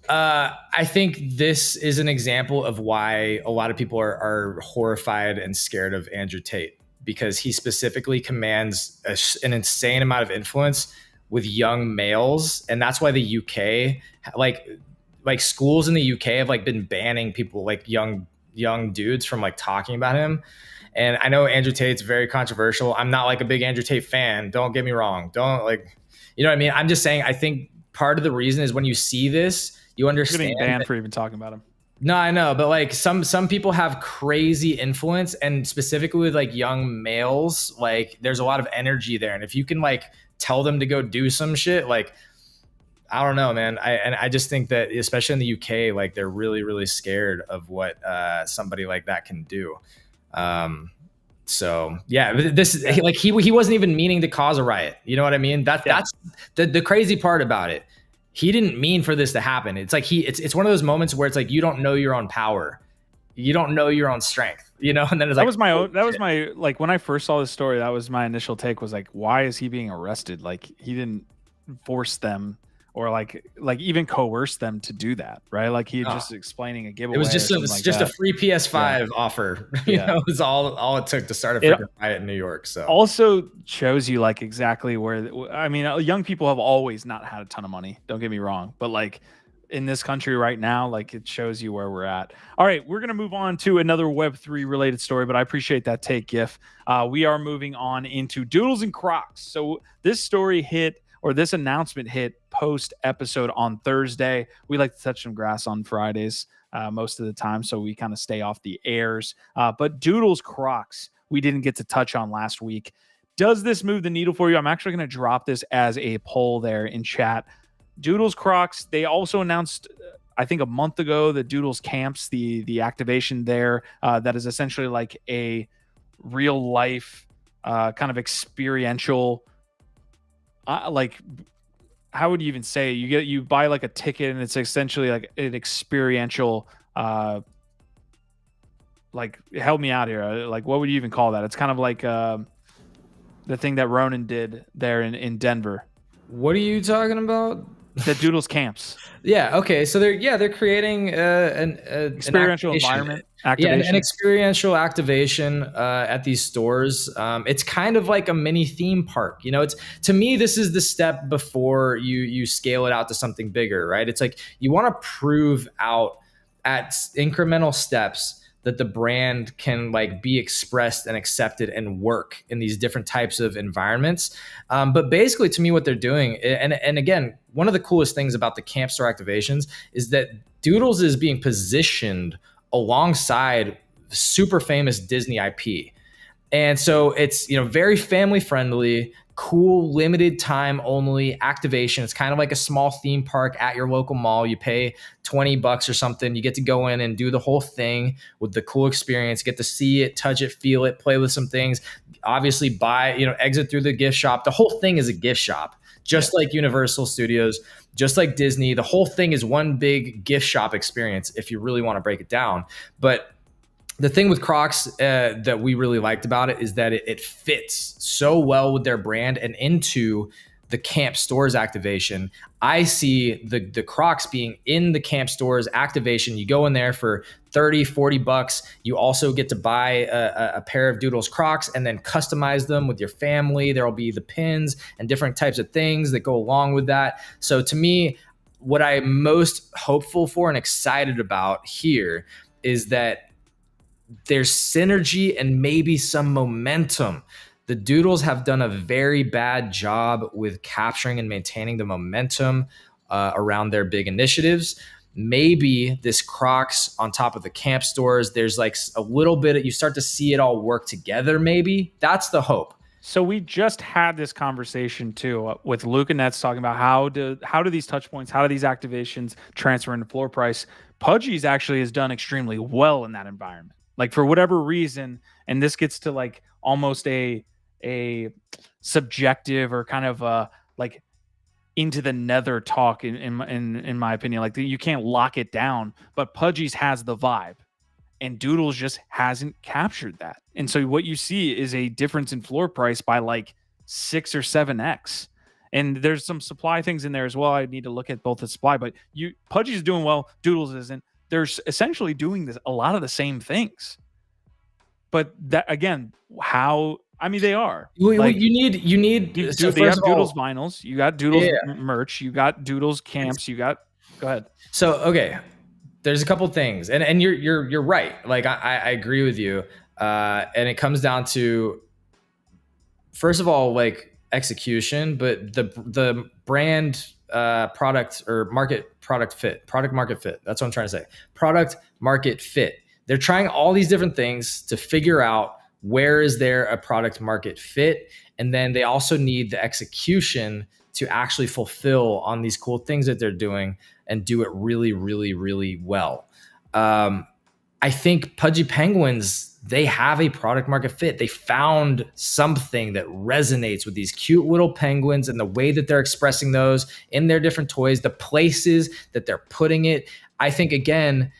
I think this is an example of why a lot of people are horrified and scared of Andrew Tate, because he specifically commands an insane amount of influence with young males. And that's why the UK, like schools in the UK have like been banning people like young dudes from like talking about him. And I know Andrew Tate's very controversial. I'm not like a big Andrew Tate fan. Don't get me wrong. Don't like, you know what I mean? I'm just saying, I think part of the reason is when you see this, you understand. You're getting banned for even talking about him. No, I know, but like some people have crazy influence, and specifically with like young males, like there's a lot of energy there, and if you can like tell them to go do some shit, like I don't know, man. I just think that especially in the UK, like they're really really scared of what somebody like that can do. So yeah, this like he wasn't even meaning to cause a riot. You know what I mean? That's the crazy part about it. He didn't mean for this to happen. It's like it's one of those moments where it's like you don't know your own power, you don't know your own strength, you know. And then it's that was my like when I first saw this story, that was my initial take was like, why is he being arrested? Like he didn't force them or like even coerce them to do that, right? Like he just explaining a giveaway. It was just a free PS5 offer. You know, it was all it took to start a freaking riot in New York. So also shows you like exactly where, I mean, young people have always not had a ton of money. Don't get me wrong, but like in this country right now, like it shows you where we're at. All right, we're gonna move on to another Web3 related story, but I appreciate that take, GIF. We are moving on into Doodles and Crocs. So this story hit, or this announcement hit post episode on Thursday. We like to touch some grass on Fridays most of the time, so we kind of stay off the airs. But Doodles Crocs, we didn't get to touch on last week. Does this move the needle for you? I'm actually going to drop this as a poll there in chat. Doodles Crocs, they also announced I think a month ago, the Doodles camps, the activation there, that is essentially like a real life kind of experiential, like, how would you even say it? You buy like a ticket, and it's essentially like an experiential, like, help me out here, like, what would you even call that? It's kind of like the thing that Ronan did there in Denver, What are you talking about? the Doodles camps. Yeah. Okay. So they're creating an Experiential activation. environment Yeah, an activation. experiential activation at these stores. It's kind of like a mini theme park. You know, it's, to me, this is the step before you scale it out to something bigger, right? It's like you want to prove out at incremental steps that the brand can like be expressed and accepted and work in these different types of environments. But basically, to me, what they're doing, and again, one of the coolest things about the camp store activations is that Doodles is being positioned alongside super famous Disney IP. And so it's, you know, very family friendly, cool, limited time only activation. It's kind of like a small theme park at your local mall. You pay $20 or something. You get to go in and do the whole thing with the cool experience, get to see it, touch it, feel it, play with some things, obviously buy, you know, exit through the gift shop. The whole thing is a gift shop, just like Universal Studios, just like Disney. The whole thing is one big gift shop experience if you really want to break it down. But the thing with Crocs that we really liked about it is that it fits so well with their brand and into the camp stores activation. I see the Crocs being in the camp stores activation. You go in there for 30, 40 bucks. You also get to buy a pair of Doodles Crocs and then customize them with your family. There'll be the pins and different types of things that go along with that. So to me, what I'm most hopeful for and excited about here is that there's synergy and maybe some momentum. The Doodles have done a very bad job with capturing and maintaining the momentum around their big initiatives. Maybe this Crocs on top of the camp stores, there's like a little bit, you start to see it all work together. Maybe that's the hope. So we just had this conversation too with Luke and Nets talking about how do these touch points, how do these activations transfer into floor price. Pudgy's actually has done extremely well in that environment. Like, for whatever reason, and this gets to like almost a subjective or kind of like into the nether talk in my opinion. Like, you can't lock it down, but Pudgy's has the vibe, and Doodles just hasn't captured that. And so what you see is a difference in floor price by like 6 or 7x. And there's some supply things in there as well. I need to look at both the supply, but Pudgy's doing well, Doodles isn't. They're essentially doing a lot of the same things. But that, again, how, I mean, they are. Like, you need so they have Doodles vinyls, you got Doodles merch, you got Doodles camps, you got, go ahead. So, okay, there's a couple things, and you're right. Like, I agree with you. And it comes down to, first of all, like, execution, but the brand product or product market fit. That's what I'm trying to say. Product market fit. They're trying all these different things to figure out where is there a product market fit. And then they also need the execution to actually fulfill on these cool things that they're doing and do it really, really, really well. I think Pudgy Penguins, they have a product market fit. They found something that resonates with these cute little penguins and the way that they're expressing those in their different toys, the places that they're putting it. I think, again,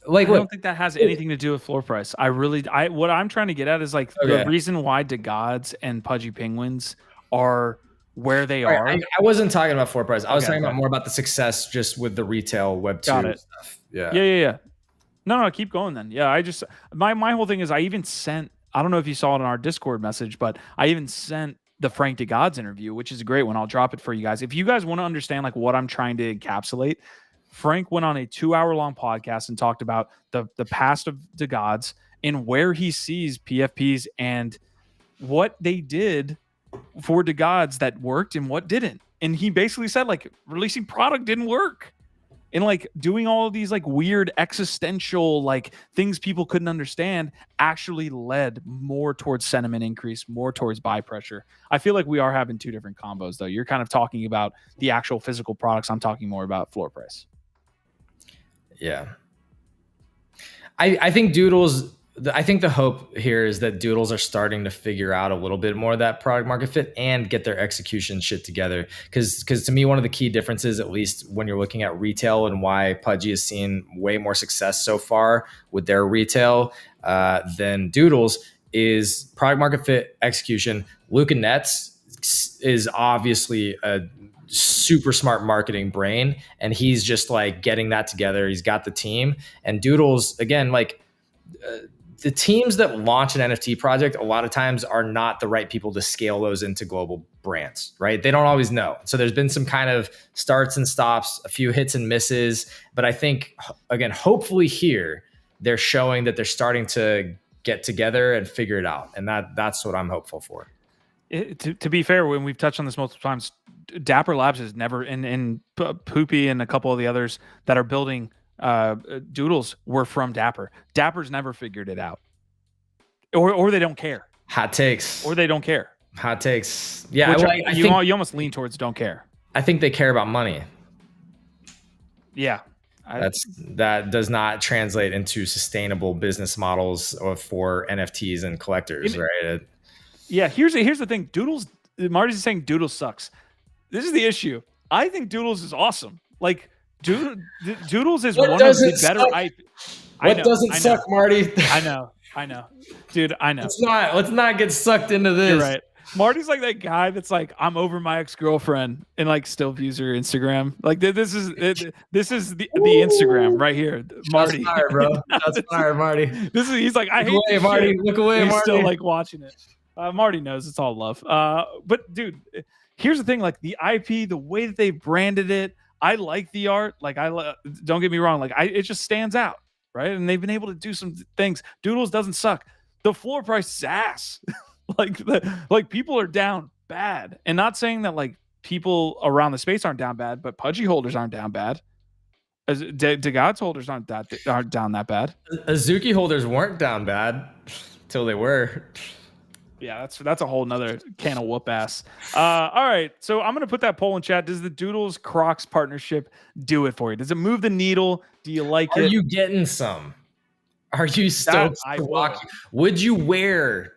like, I don't think that has anything to do with floor price. What I'm trying to get at is like the reason why DeGods and Pudgy Penguins are where they are. I wasn't talking about floor price. I was talking about more about the success just with the retail Web 2 stuff. Yeah. No, keep going then. Yeah, I just, my whole thing is, I even sent, I don't know if you saw it in our Discord message, but I even sent the Frank DeGods interview, which is a great one. I'll drop it for you guys. If you guys want to understand like what I'm trying to encapsulate, Frank went on a 2-hour-long podcast and talked about the past of DeGods and where he sees PFPs and what they did for DeGods that worked and what didn't. And he basically said like releasing product didn't work. And like doing all of these like weird existential like things people couldn't understand actually led more towards sentiment increase, more towards buy pressure. I feel like we are having two different combos though. You're kind of talking about the actual physical products. I'm talking more about floor price. Yeah. I think Doodles, I think the hope here is that Doodles are starting to figure out a little bit more of that product market fit and get their execution shit together. Because to me, one of the key differences, at least when you're looking at retail and why Pudgy has seen way more success so far with their retail than Doodles, is product market fit, execution. Luca Nets is obviously a super smart marketing brain, and he's just like getting that together. He's got the team. And Doodles, again, like the teams that launch an NFT project a lot of times are not the right people to scale those into global brands, right? They don't always know. So there's been some kind of starts and stops, a few hits and misses. But I think, again, hopefully here, they're showing that they're starting to get together and figure it out. And that's what I'm hopeful for. To be fair, when we've touched on this multiple times, Dapper Labs has never, and Poopy and a couple of the others that are building Doodles were from Dapper. Dapper's never figured it out, or they don't care. Hot takes. Or they don't care. Hot takes. Yeah, Which I you think, almost lean towards don't care. I think they care about money. Yeah. That does not translate into sustainable business models for NFTs and collectors, right? Yeah, here's the thing. Doodles, Marty's saying Doodles sucks. This is the issue. I think Doodles is awesome. Like Doodles is one of the better IP. What doesn't suck, Marty? I know. Dude, I know. Let's not get sucked into this. You're right. Marty's like that guy that's like, I'm over my ex-girlfriend and like still views her Instagram. Like this is the Instagram right here. Marty. That's fire, bro. That's fire, Marty. He's like, I hate this Marty. shit. Look away, He's Marty. still like watching it. Marty knows it's all love. But dude, here's the thing, like the IP, the way that they branded it, I like the art. Like don't get me wrong, like it just stands out, right? And they've been able to do some things. Doodles doesn't suck. The floor price is ass. like people are down bad. And not saying that like people around the space aren't down bad, but Pudgy holders aren't down bad. As God's holders aren't down that bad. Azuki holders weren't down bad till they were. Yeah, that's a whole nother can of whoop ass. All right, so I'm gonna put that poll in chat. Does the Doodles Crocs partnership do it for you? Does it move the needle? Do you like it? Are you getting some? Are you stoked to walk? Would you wear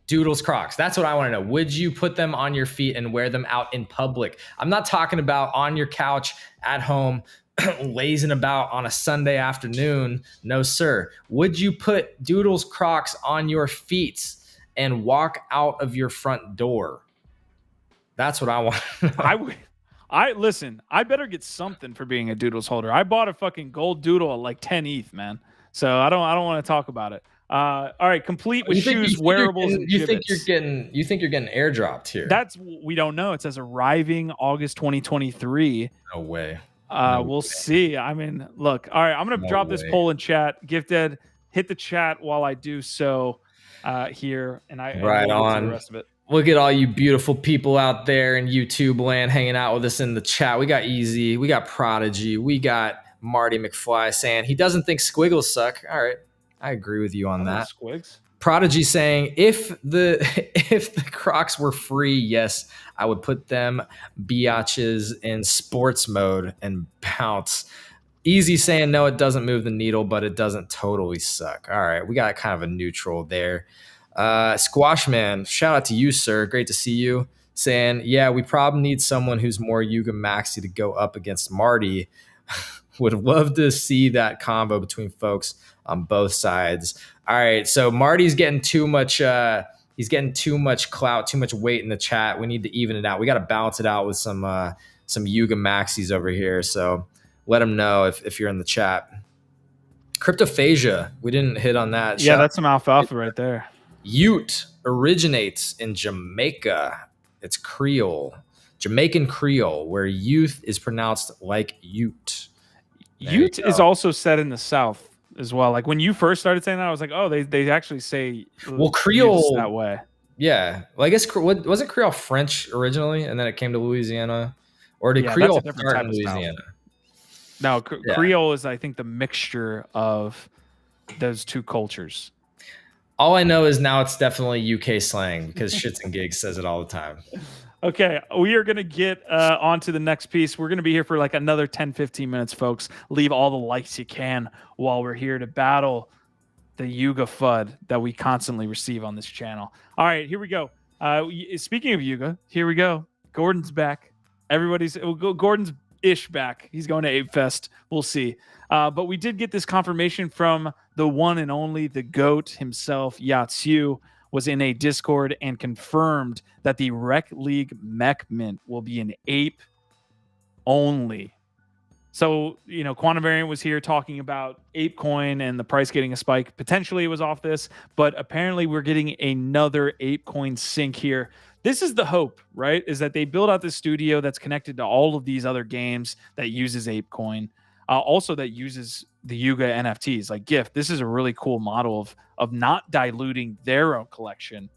Doodles Crocs? That's what I want to know. Would you put them on your feet and wear them out in public? I'm not talking about on your couch at home, lazing about on a Sunday afternoon. No, sir. Would you put Doodles Crocs on your feet and walk out of your front door? That's what I want. Listen, I better get something for being a Doodles holder. I bought a fucking gold doodle at like 10 ETH, man. So I don't want to talk about it. All right, complete with shoes, wearables, and you think you're getting airdropped here? We don't know. It says arriving August 2023. No way. We'll see. I mean, look. All right, I'm gonna drop this poll in chat. Gifted, hit the chat while I do so here, and right on. The rest of it. Look at all you beautiful people out there in YouTube land hanging out with us in the chat. We got Easy, we got Prodigy, we got Marty McFly saying he doesn't think squiggles suck. All right, I agree with you on that. Squigs. Prodigy saying if the Crocs were free, yes, I would put them biatches in sports mode and bounce. Easy saying no, it doesn't move the needle, but it doesn't totally suck. All right, we got kind of a neutral there. Squash Man, shout out to you, sir. Great to see you. Saying, yeah, we probably need someone who's more Yuga Maxi to go up against Marty. Would love to see that combo between folks on both sides. All right, so Marty's getting too much. He's getting too much clout, too much weight in the chat. We need to even it out. We got to balance it out with some Yuga Maxis over here. So let him know if you're in the chat. Cryptophasia, we didn't hit on that. Yeah, that's some alfalfa right there. Ute originates in Jamaica. It's Creole, Jamaican Creole, where youth is pronounced like Ute. Ute is also said in the South as well. Like when you first started saying that, I was like, oh, they actually say Creole that way. Yeah, well, I guess wasn't Creole French originally, and then it came to Louisiana, or did Creole start in Louisiana? No, Creole is, I think, the mixture of those two cultures. All I know is now it's definitely UK slang because Shits and Gigs says it all the time. Okay, we are going to get on to the next piece. We're going to be here for like another 10, 15 minutes, folks. Leave all the likes you can while we're here to battle the Yuga FUD that we constantly receive on this channel. All right, here we go. Speaking of Yuga, here we go. Gordon's back. Gordon's ish back. He's going to Ape Fest. We'll see. But we did get this confirmation from the one and only, the GOAT himself, Yatsu, was in a Discord and confirmed that the Rec League Mech Mint will be an ape only. So, Quantum Variant was here talking about ApeCoin and the price getting a spike. Potentially it was off this, but apparently we're getting another ApeCoin sync here. This is the hope, right? Is that they build out this studio that's connected to all of these other games that uses ApeCoin. Also that uses the Yuga NFTs like Gift. This is a really cool model of not diluting their own collection,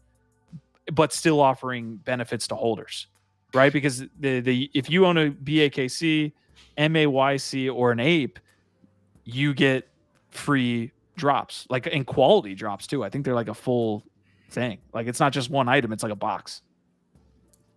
but still offering benefits to holders, right? Because if you own a BAKC, MAYC, or an ape, you get free drops, like in quality drops too. I think they're like a full thing. Like it's not just one item, it's like a box.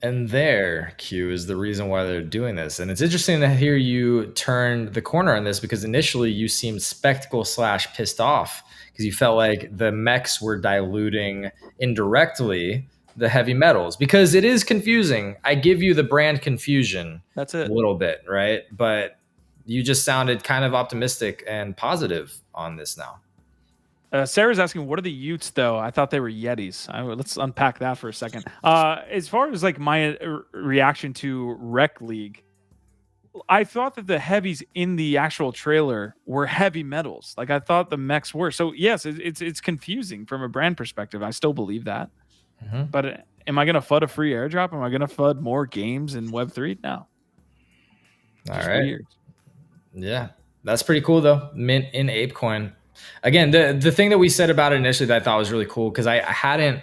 And there, Q, is the reason why they're doing this. And it's interesting to hear you turn the corner on this, because initially you seemed spectacle / pissed off because you felt like the mechs were diluting indirectly the heavy metals, because it is confusing. I give you the brand confusion. That's it. A little bit, right? But you just sounded kind of optimistic and positive on this now. Sarah's asking, what are the Utes, though? I thought they were Yetis. Let's unpack that for a second. As far as like my reaction to Rec League, I thought that the heavies in the actual trailer were heavy metals. Like I thought the mechs were. So yes, it's confusing from a brand perspective. I still believe that. Mm-hmm. But am I going to FUD a free airdrop? Am I going to FUD more games in Web3? No. All right. Weird. Yeah, that's pretty cool though. Mint in ApeCoin. Again, the thing that we said about it initially that I thought was really cool, because I hadn't,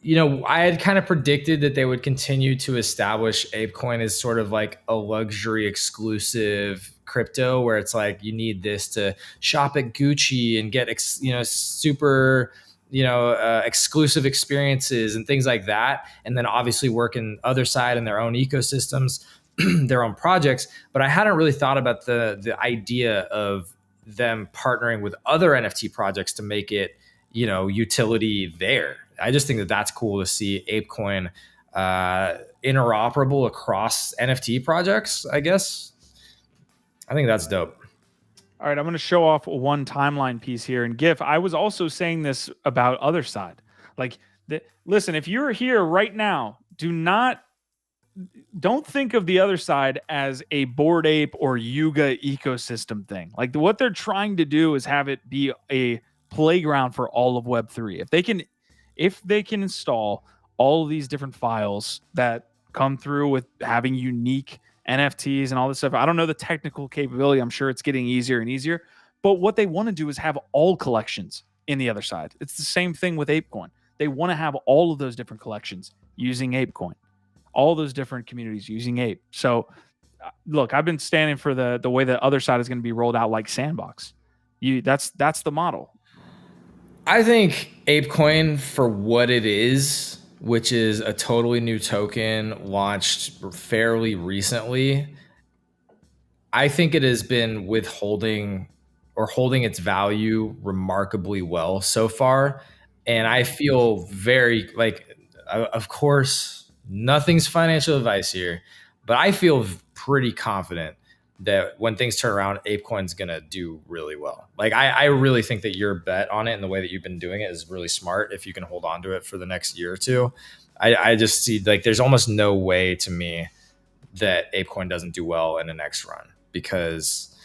I had kind of predicted that they would continue to establish ApeCoin as sort of like a luxury exclusive crypto, where it's like you need this to shop at Gucci and get super exclusive experiences and things like that, and then obviously work in other side in their own ecosystems, their own projects. But I hadn't really thought about the idea of them partnering with other NFT projects to make it, utility there. I just think that that's cool to see ApeCoin interoperable across NFT projects, I guess. I think that's dope. All right, I'm going to show off one timeline piece here. And GIF, I was also saying this about other side. Like, listen, if you're here right now, don't think of the other side as a Bored Ape or Yuga ecosystem thing. Like what they're trying to do is have it be a playground for all of Web3. If they can install all of these different files that come through with having unique NFTs and all this stuff. I don't know the technical capability. I'm sure it's getting easier and easier. But what they want to do is have all collections in the other side. It's the same thing with ApeCoin. They want to have all of those different collections using ApeCoin. All those different communities using Ape. So, look, I've been standing for the way the other side is going to be rolled out like Sandbox. That's the model. I think ApeCoin, for what it is, which is a totally new token launched fairly recently, I think it has been holding its value remarkably well so far. And I feel very of course, nothing's financial advice here, but I feel pretty confident that when things turn around, ApeCoin's going to do really well. Like, I really think that your bet on it and the way that you've been doing it is really smart if you can hold on to it for the next year or two. I just see, like, there's almost no way to me that ApeCoin doesn't do well in the next run, because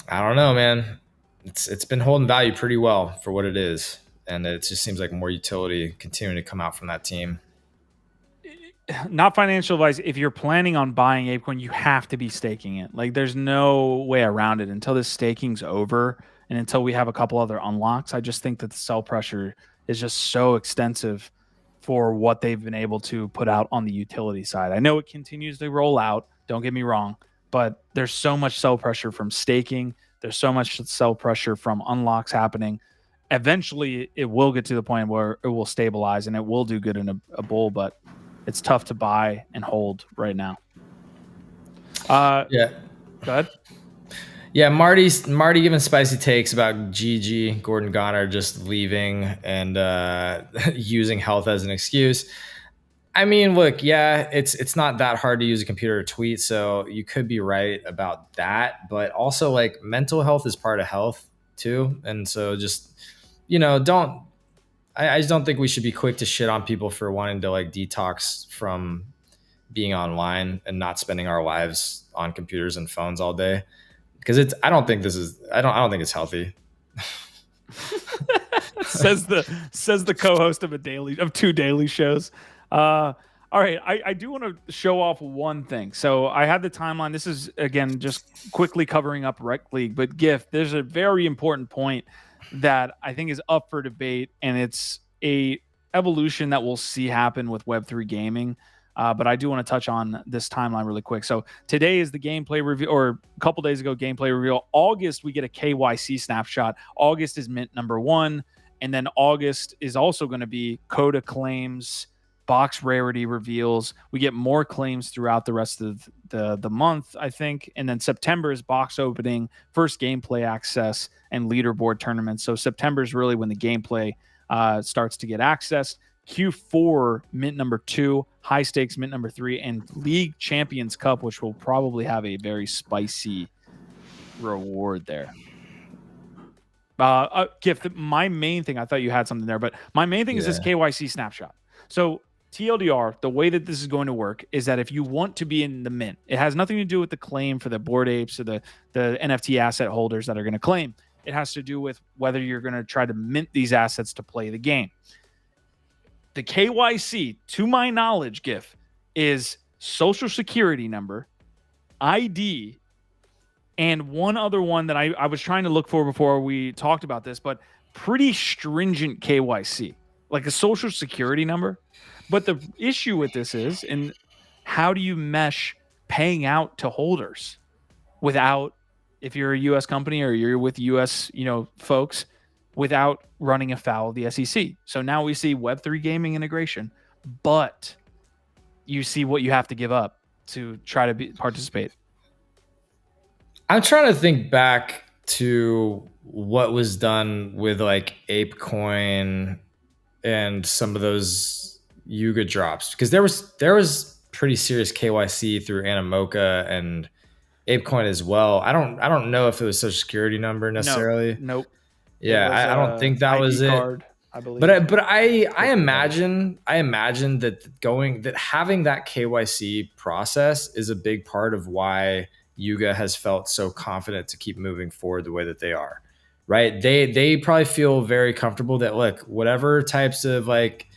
I don't know, man. It's been holding value pretty well for what it is. And it just seems like more utility continuing to come out from that team. Not financial advice. If you're planning on buying ApeCoin, you have to be staking it. Like, there's no way around it until this staking's over and until we have a couple other unlocks. I just think that the sell pressure is just so extensive for what they've been able to put out on the utility side. I know it continues to roll out, don't get me wrong, but there's so much sell pressure from staking. There's so much sell pressure from unlocks happening. Eventually, it will get to the point where it will stabilize and it will do good in a bull, but it's tough to buy and hold right now. Yeah. Go ahead. Yeah, Marty giving spicy takes about Gigi Gordon Goddard just leaving and using health as an excuse. I mean, look, yeah, it's not that hard to use a computer to tweet, so you could be right about that. But also, like, mental health is part of health too, and so just don't. I just don't think we should be quick to shit on people for wanting to like detox from being online and not spending our lives on computers and phones all day. Because I don't think think it's healthy. says the co-host of two daily shows. All right, I do want to show off one thing. So I had the timeline. This is again just quickly covering up Rec League, but GIF. There's a very important point that I think is up for debate, and it's a evolution that we'll see happen with Web3 gaming. But I do want to touch on this timeline really quick. So today is the gameplay reveal, or a couple days ago, gameplay reveal. August, we get a KYC snapshot. August is mint number 1. And then August is also going to be Coda claims, box rarity reveals. We get more claims throughout the rest of the month, I think. And then September is box opening, first gameplay access, and leaderboard tournaments. So September is really when the gameplay starts to get accessed. Q4 mint number 2, high stakes mint number 3, and League Champions Cup, which will probably have a very spicy reward there. Gift. My main thing, I thought you had something there, but my main thing is this KYC snapshot. So TLDR, the way that this is going to work is that if you want to be in the mint, it has nothing to do with the claim for the Bored Apes or the NFT asset holders that are going to claim. It has to do with whether you're going to try to mint these assets to play the game. The KYC, to my knowledge, GIF, is social security number, ID, and one other one that I was trying to look for before we talked about this, but pretty stringent KYC, like a social security number. But the issue with this is, and how do you mesh paying out to holders without, if you're a U.S. company or you're with U.S. folks, without running afoul of the SEC. So now we see Web3 gaming integration, but you see what you have to give up to try to participate. I'm trying to think back to what was done with like ApeCoin and some of those Yuga drops, because there was pretty serious KYC through Animoca and ApeCoin as well. I don't know if it was social security number necessarily. Nope. Yeah, I don't think that was card, it. I believe. But I imagine that having that KYC process is a big part of why Yuga has felt so confident to keep moving forward the way that they are. Right? They probably feel very comfortable that, look, whatever types of like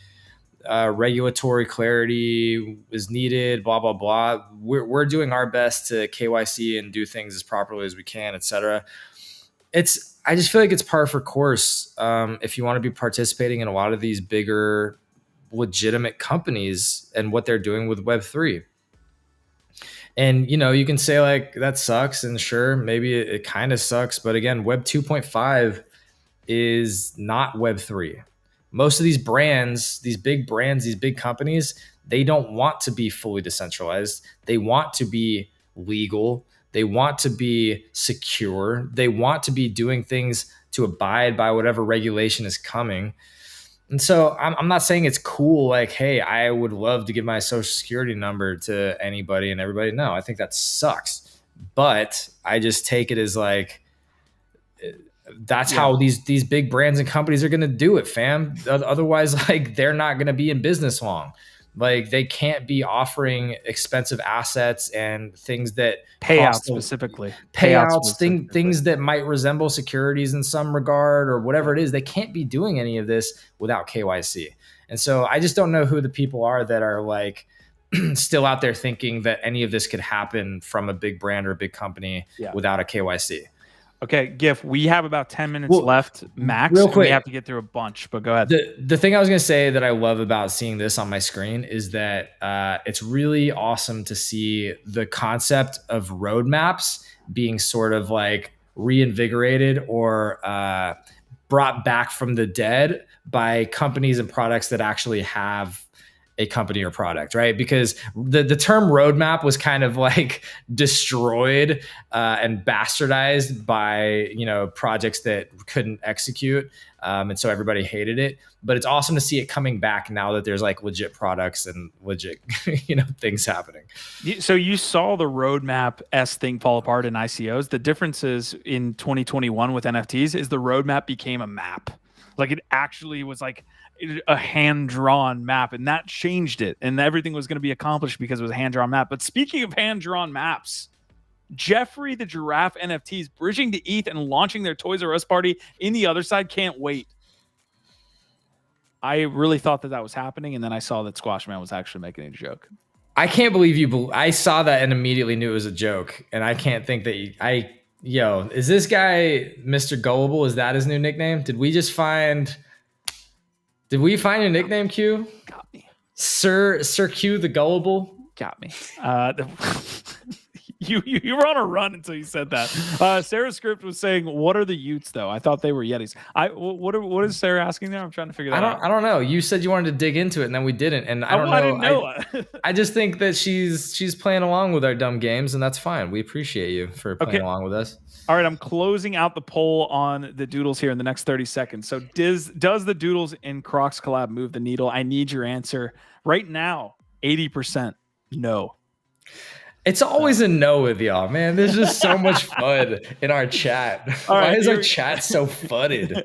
regulatory clarity is needed, blah blah blah, we're doing our best to KYC and do things as properly as we can, etc. I just feel like it's par for course if you want to be participating in a lot of these bigger, legitimate companies and what they're doing with Web3. And, you can say like, that sucks. And sure, maybe it kind of sucks. But again, Web 2.5 is not Web 3. Most of these brands, these big companies, they don't want to be fully decentralized. They want to be legal. They want to be secure. They want to be doing things to abide by whatever regulation is coming. And so I'm not saying it's cool, like, hey, I would love to give my social security number to anybody and everybody. No, I think that sucks. But I just take it as like, that's how these big brands and companies are going to do it, fam. Otherwise, like, they're not going to be in business long. Like, they can't be offering expensive assets and things that payouts specifically, payouts things that might resemble securities in some regard or whatever it is. They can't be doing any of this without KYC. And so I just don't know who the people are that are like still out there thinking that any of this could happen from a big brand or a big company without a KYC. Okay, GIF, we have about 10 minutes left max. Real quick, we have to get through a bunch, but go ahead. The thing I was going to say that I love about seeing this on my screen is that it's really awesome to see the concept of roadmaps being sort of like reinvigorated or brought back from the dead by companies and products that actually have a company or product, right? Because the term roadmap was kind of like destroyed and bastardized by, you know, projects that couldn't execute. And so everybody hated it. But it's awesome to see it coming back now that there's like legit products and legit, you know, things happening. So you saw the roadmap-esque thing fall apart in ICOs. The difference is in 2021 with NFTs is the roadmap became a map. Like it actually was like a hand-drawn map, and that changed it. And everything was going to be accomplished because it was a hand-drawn map. But speaking of hand-drawn maps, Jeffrey the Giraffe NFTs bridging to ETH and launching their Toys R Us party in the other side. Can't wait. I really thought that was happening, and then I saw that Squash Man was actually making a joke. I can't believe you. I saw that and immediately knew it was a joke, and I can't think that Yo, is this guy Mr. Gullible? Is that his new nickname? Did we find a nickname, Q? Got me. Sir Q the Gullible? Got me. You were on a run until you said that. Sarah's script was saying, "What are the Utes?" Though I thought they were Yetis. What is Sarah asking there? I'm trying to figure that out. I don't know. You said you wanted to dig into it, and then we didn't. And I didn't know. I just think that she's playing along with our dumb games, and that's fine. We appreciate you for playing along with us. All right, I'm closing out the poll on the Doodles here in the next 30 seconds. So does the Doodles and Crocs collab move the needle? I need your answer right now. 80% no. It's always a no with y'all, man. There's just so much fun in our chat. Why is our chat so fudded?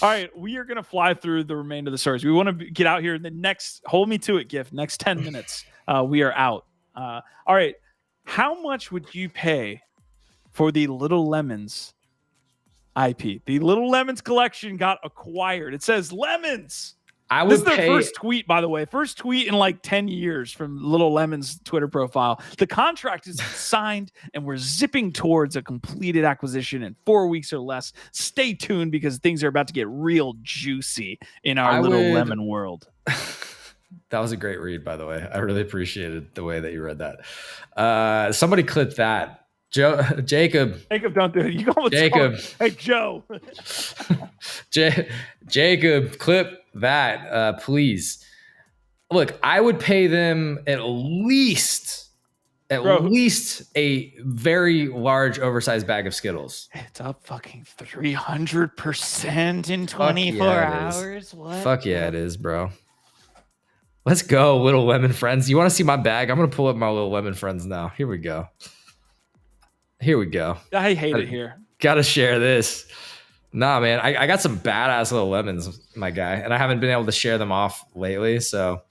All right, we are going to fly through the remainder of the stories. We want to get out here in the next, hold me to it, Gift, next 10 minutes. We are out. All right, how much would you pay for the Little Lemons IP? The Little Lemons collection got acquired. It says Lemons. This is their first tweet, by the way. First tweet in like 10 years from Little Lemon's Twitter profile. The contract is signed, and we're zipping towards a completed acquisition in 4 weeks or less. Stay tuned because things are about to get real juicy in our Little Lemon world. That was a great read, by the way. I really appreciated the way that you read that. Somebody clip that. Jacob, don't do it. You go with Jacob. Hey, Joe. Jacob, clip that, please. Look, I would pay them at least a very large, oversized bag of Skittles. It's up fucking 300% in 24 hours. What? Fuck yeah, it is, bro. Let's go, Little Lemon friends. You want to see my bag? I'm gonna pull up my Little Lemon friends now. Here we go. I hate it here. Gotta share this. Nah, man, I got some badass Little Lemons, my guy, and I haven't been able to share them off lately. So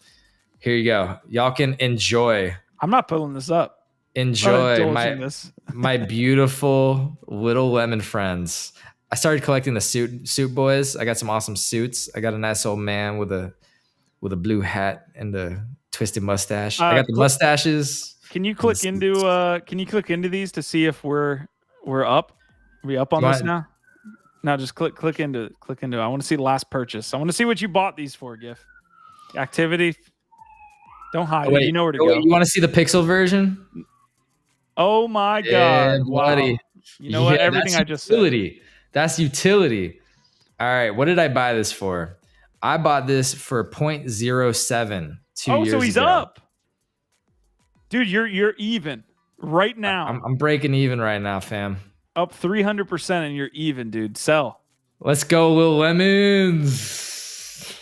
here you go. Y'all can enjoy. I'm not pulling this up. Enjoy my beautiful Little Lemon friends. I started collecting the suit boys. I got some awesome suits. I got a nice old man with a blue hat and a twisted mustache. I got the mustaches. Can you click into these to see if we're up? Are we up on this now? No, just click into it. I want to see the last purchase. I want to see what you bought these for, GIF. Activity. Don't hide it. You know where to go. You want to see the pixel version? Oh my God. Buddy. Wow. You know what? Everything I just said. That's utility. All right. What did I buy this for? I bought this for 0.07 2 years ago. So he's up. Dude, you're even right now. I'm breaking even right now, fam. Up 300% and you're even, dude. Sell. Let's go, Little Lemons.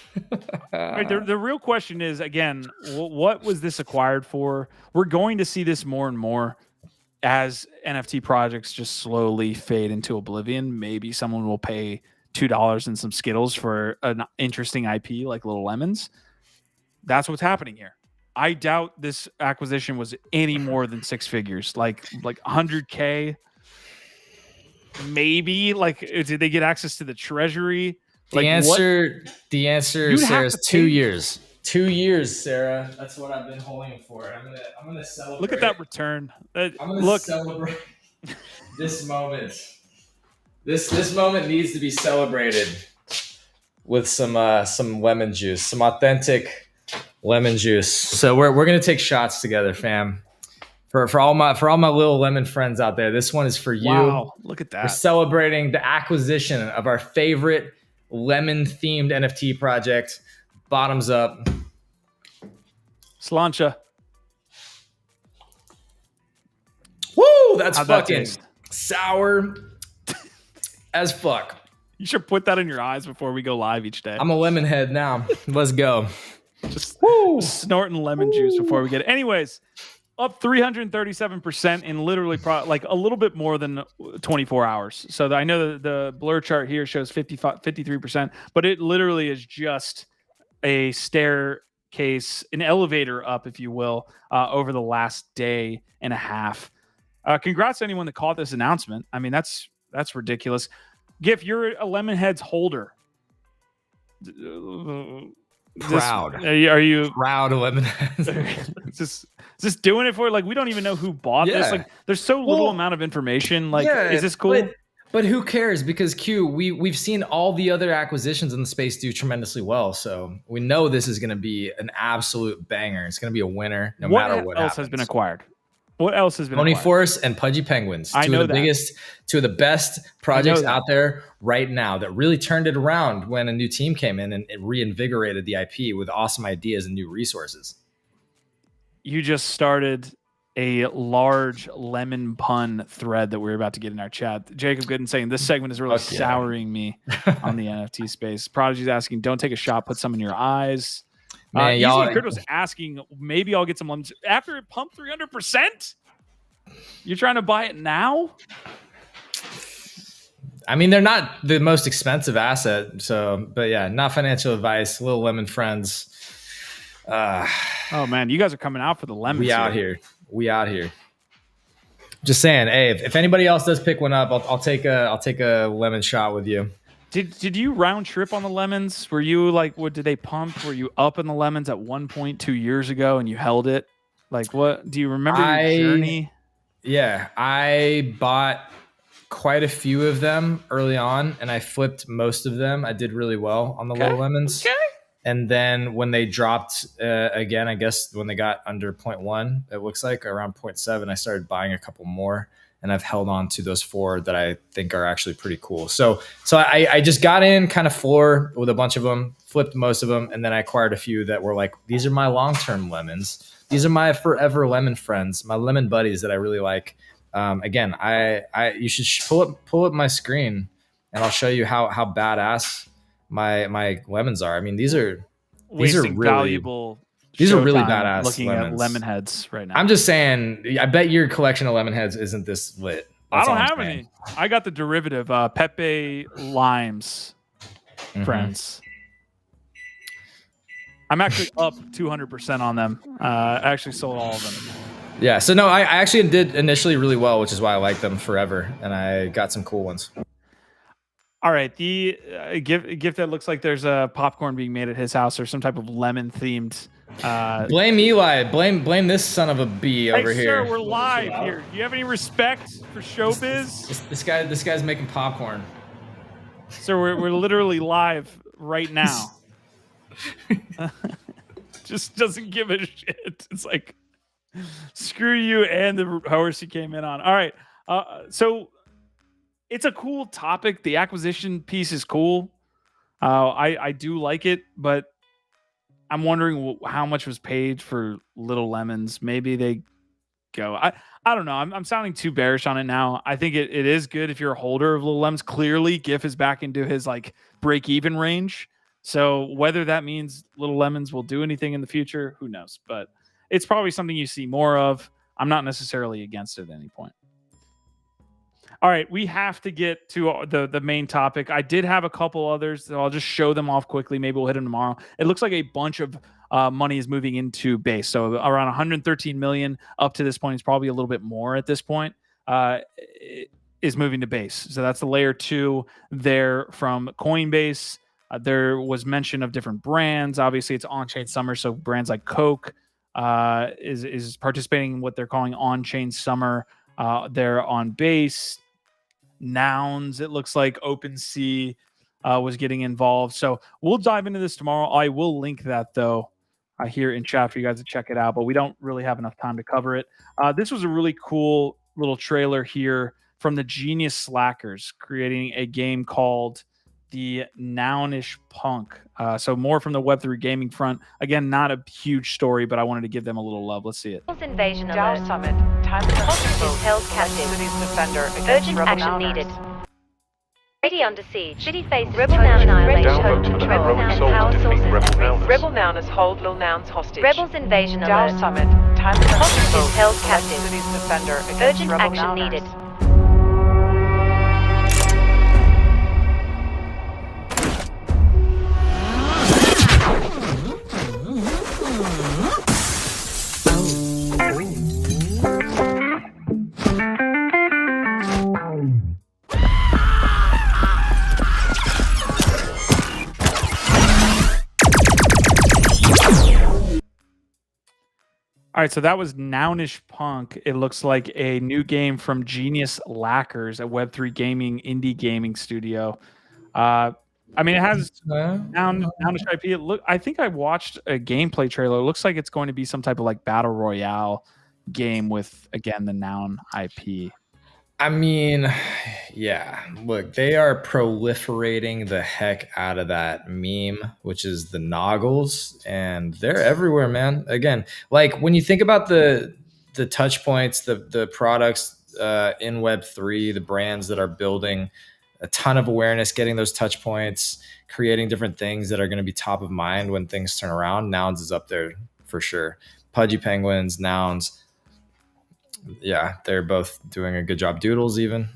Right, the real question is, again, what was this acquired for? We're going to see this more and more as NFT projects just slowly fade into oblivion. Maybe someone will pay $2 and some Skittles for an interesting IP like Little Lemons. That's what's happening here. I doubt this acquisition was any more than six figures, like 100K. Maybe did they get access to the treasury? The answer, Sarah, is 2 years. 2 years, Sarah. That's what I've been holding for. I'm gonna celebrate. Look at that return. I'm gonna celebrate this moment. This moment needs to be celebrated with some lemon juice, some authentic lemon juice. So we're gonna take shots together, fam. For all my Little Lemon friends out there, this one is for you. Wow, look at that. We're celebrating the acquisition of our favorite lemon themed NFT project. Bottoms up. Slancha. Woo! That's How'd that fucking taste? sour as fuck. You should put that in your eyes before we go live each day. I'm a lemon head now. Let's go. Just snorting lemon juice before we get it. Anyways, up 337% in literally like a little bit more than 24 hours. So I know the blur chart here shows 53%, but it literally is just a staircase, an elevator up, if you will, over the last day and a half. Congrats to anyone that caught this announcement. I mean, that's ridiculous. Gif, you're a Lemonheads holder. Proud. Are you proud of Lemonheads? is this doing it for? Like, we don't even know who bought this. Like, there's so little amount of information. Like, is this cool? But who cares? Because Q, we've seen all the other acquisitions in the space do tremendously well. So we know this is going to be an absolute banger. It's going to be a winner no matter what else has been acquired. What else has been Pony acquired? Force and Pudgy Penguins. I know two of the best projects out there right now that really turned it around when a new team came in and it reinvigorated the IP with awesome ideas and new resources. You just started a large lemon pun thread that we're about to get in our chat. Jacob Gooden saying this segment is really souring me on the NFT space. Prodigy's asking, don't take a shot, put some in your eyes. Man, y'all was asking, maybe I'll get some lemons after it pumped 300%. You're trying to buy it now? I mean, they're not the most expensive asset, so but yeah, not financial advice. Little lemon friends. Oh man, you guys are coming out for the lemons. We out here. Just saying, hey, if anybody else does pick one up, I'll take a lemon shot with you. Did you round trip on the lemons? Were you like, what did they pump? Were you up in the lemons at 1.2 years ago and you held it? Like, what do you remember your journey? Yeah, I bought quite a few of them early on and I flipped most of them. I did really well on the little lemons. Okay. And then when they dropped again, I guess when they got under 0.1, it looks like around 0.7, I started buying a couple more. And I've held on to those 4 that I think are actually pretty cool. So I just got in kind of floor with a bunch of them, flipped most of them, and then I acquired a few that were like, these are my long-term lemons. These are my forever lemon friends, my lemon buddies that I really like. Again, you should pull up my screen, and I'll show you how badass my lemons are. I mean, these are really valuable. These are really badass. Looking lemons. at Lemonheads right now. I'm just saying, I bet your collection of Lemonheads isn't this lit. That's I don't have any. I got the derivative, Pepe Limes, friends. I'm actually up 200% on them. I actually sold all of them. Yeah, so no, I actually did initially really well, which is why I like them forever, and I got some cool ones. All right, the gift that looks like there's a popcorn being made at his house or some type of lemon themed. Blame Eli. Blame this son of a bee over here. Sir, we're live here. Do you have any respect for showbiz? This guy's making popcorn. Sir, we're literally live right now. Just doesn't give a shit. It's like, screw you and the horse you came in on. All right, so it's a cool topic. The acquisition piece is cool. I do like it, but I'm wondering how much was paid for Little Lemons. Maybe they go. I don't know. I'm sounding too bearish on it now. I think it is good if you're a holder of Little Lemons. Clearly, GIF is back into his like break-even range. So whether that means Little Lemons will do anything in the future, who knows? But it's probably something you see more of. I'm not necessarily against it at any point. All right, we have to get to the main topic. I did have a couple others, so I'll just show them off quickly. Maybe we'll hit them tomorrow. It looks like a bunch of money is moving into base. So around 113 million up to this point. It's probably a little bit more at this point. Is moving to base. So that's the layer 2 there from Coinbase. There was mention of different brands. Obviously, it's on-chain summer, so brands like Coke is participating in what they're calling on-chain summer. They're on base. Nouns, it looks like OpenSea was getting involved. So we'll dive into this tomorrow. I will link that, though, here in chat for you guys to check it out, but we don't really have enough time to cover it. This was a really cool little trailer here from the Genius Slackers creating a game called the Nownish Punk. So more from the Web3 gaming front. Again, not a huge story, but I wanted to give them a little love. Let's see it. Invasion alert. Summit. Time hostages held captive. City's defender against Urgent rebel action Nowners. needed. City under siege. City faces Rebel total Nowners annihilation. ready to Rebel Rebel Nowners Nowners power to sources defeat at Rebel risk. Rebel Nowners hold Lil Nouns hostage. Rebels invasion Dow alert. Summit. Time Hostages held captive. City's defender against Urgent rebel action Nowners. needed. All right, so that was Nownish Punk. It looks like a new game from Genius Lacquers, a Web3 gaming indie gaming studio. I mean, it has Nownish IP. I think I watched a gameplay trailer. It looks like it's going to be some type of like battle royale game with, again, the Noun IP. I mean, yeah, look, they are proliferating the heck out of that meme, which is the Noggles, and they're everywhere, man. Again, like when you think about the touch points, the products in Web3, the brands that are building a ton of awareness, getting those touch points, creating different things that are going to be top of mind when things turn around, Nouns is up there for sure. Pudgy Penguins, Nouns. Yeah, they're both doing a good job. Doodles even,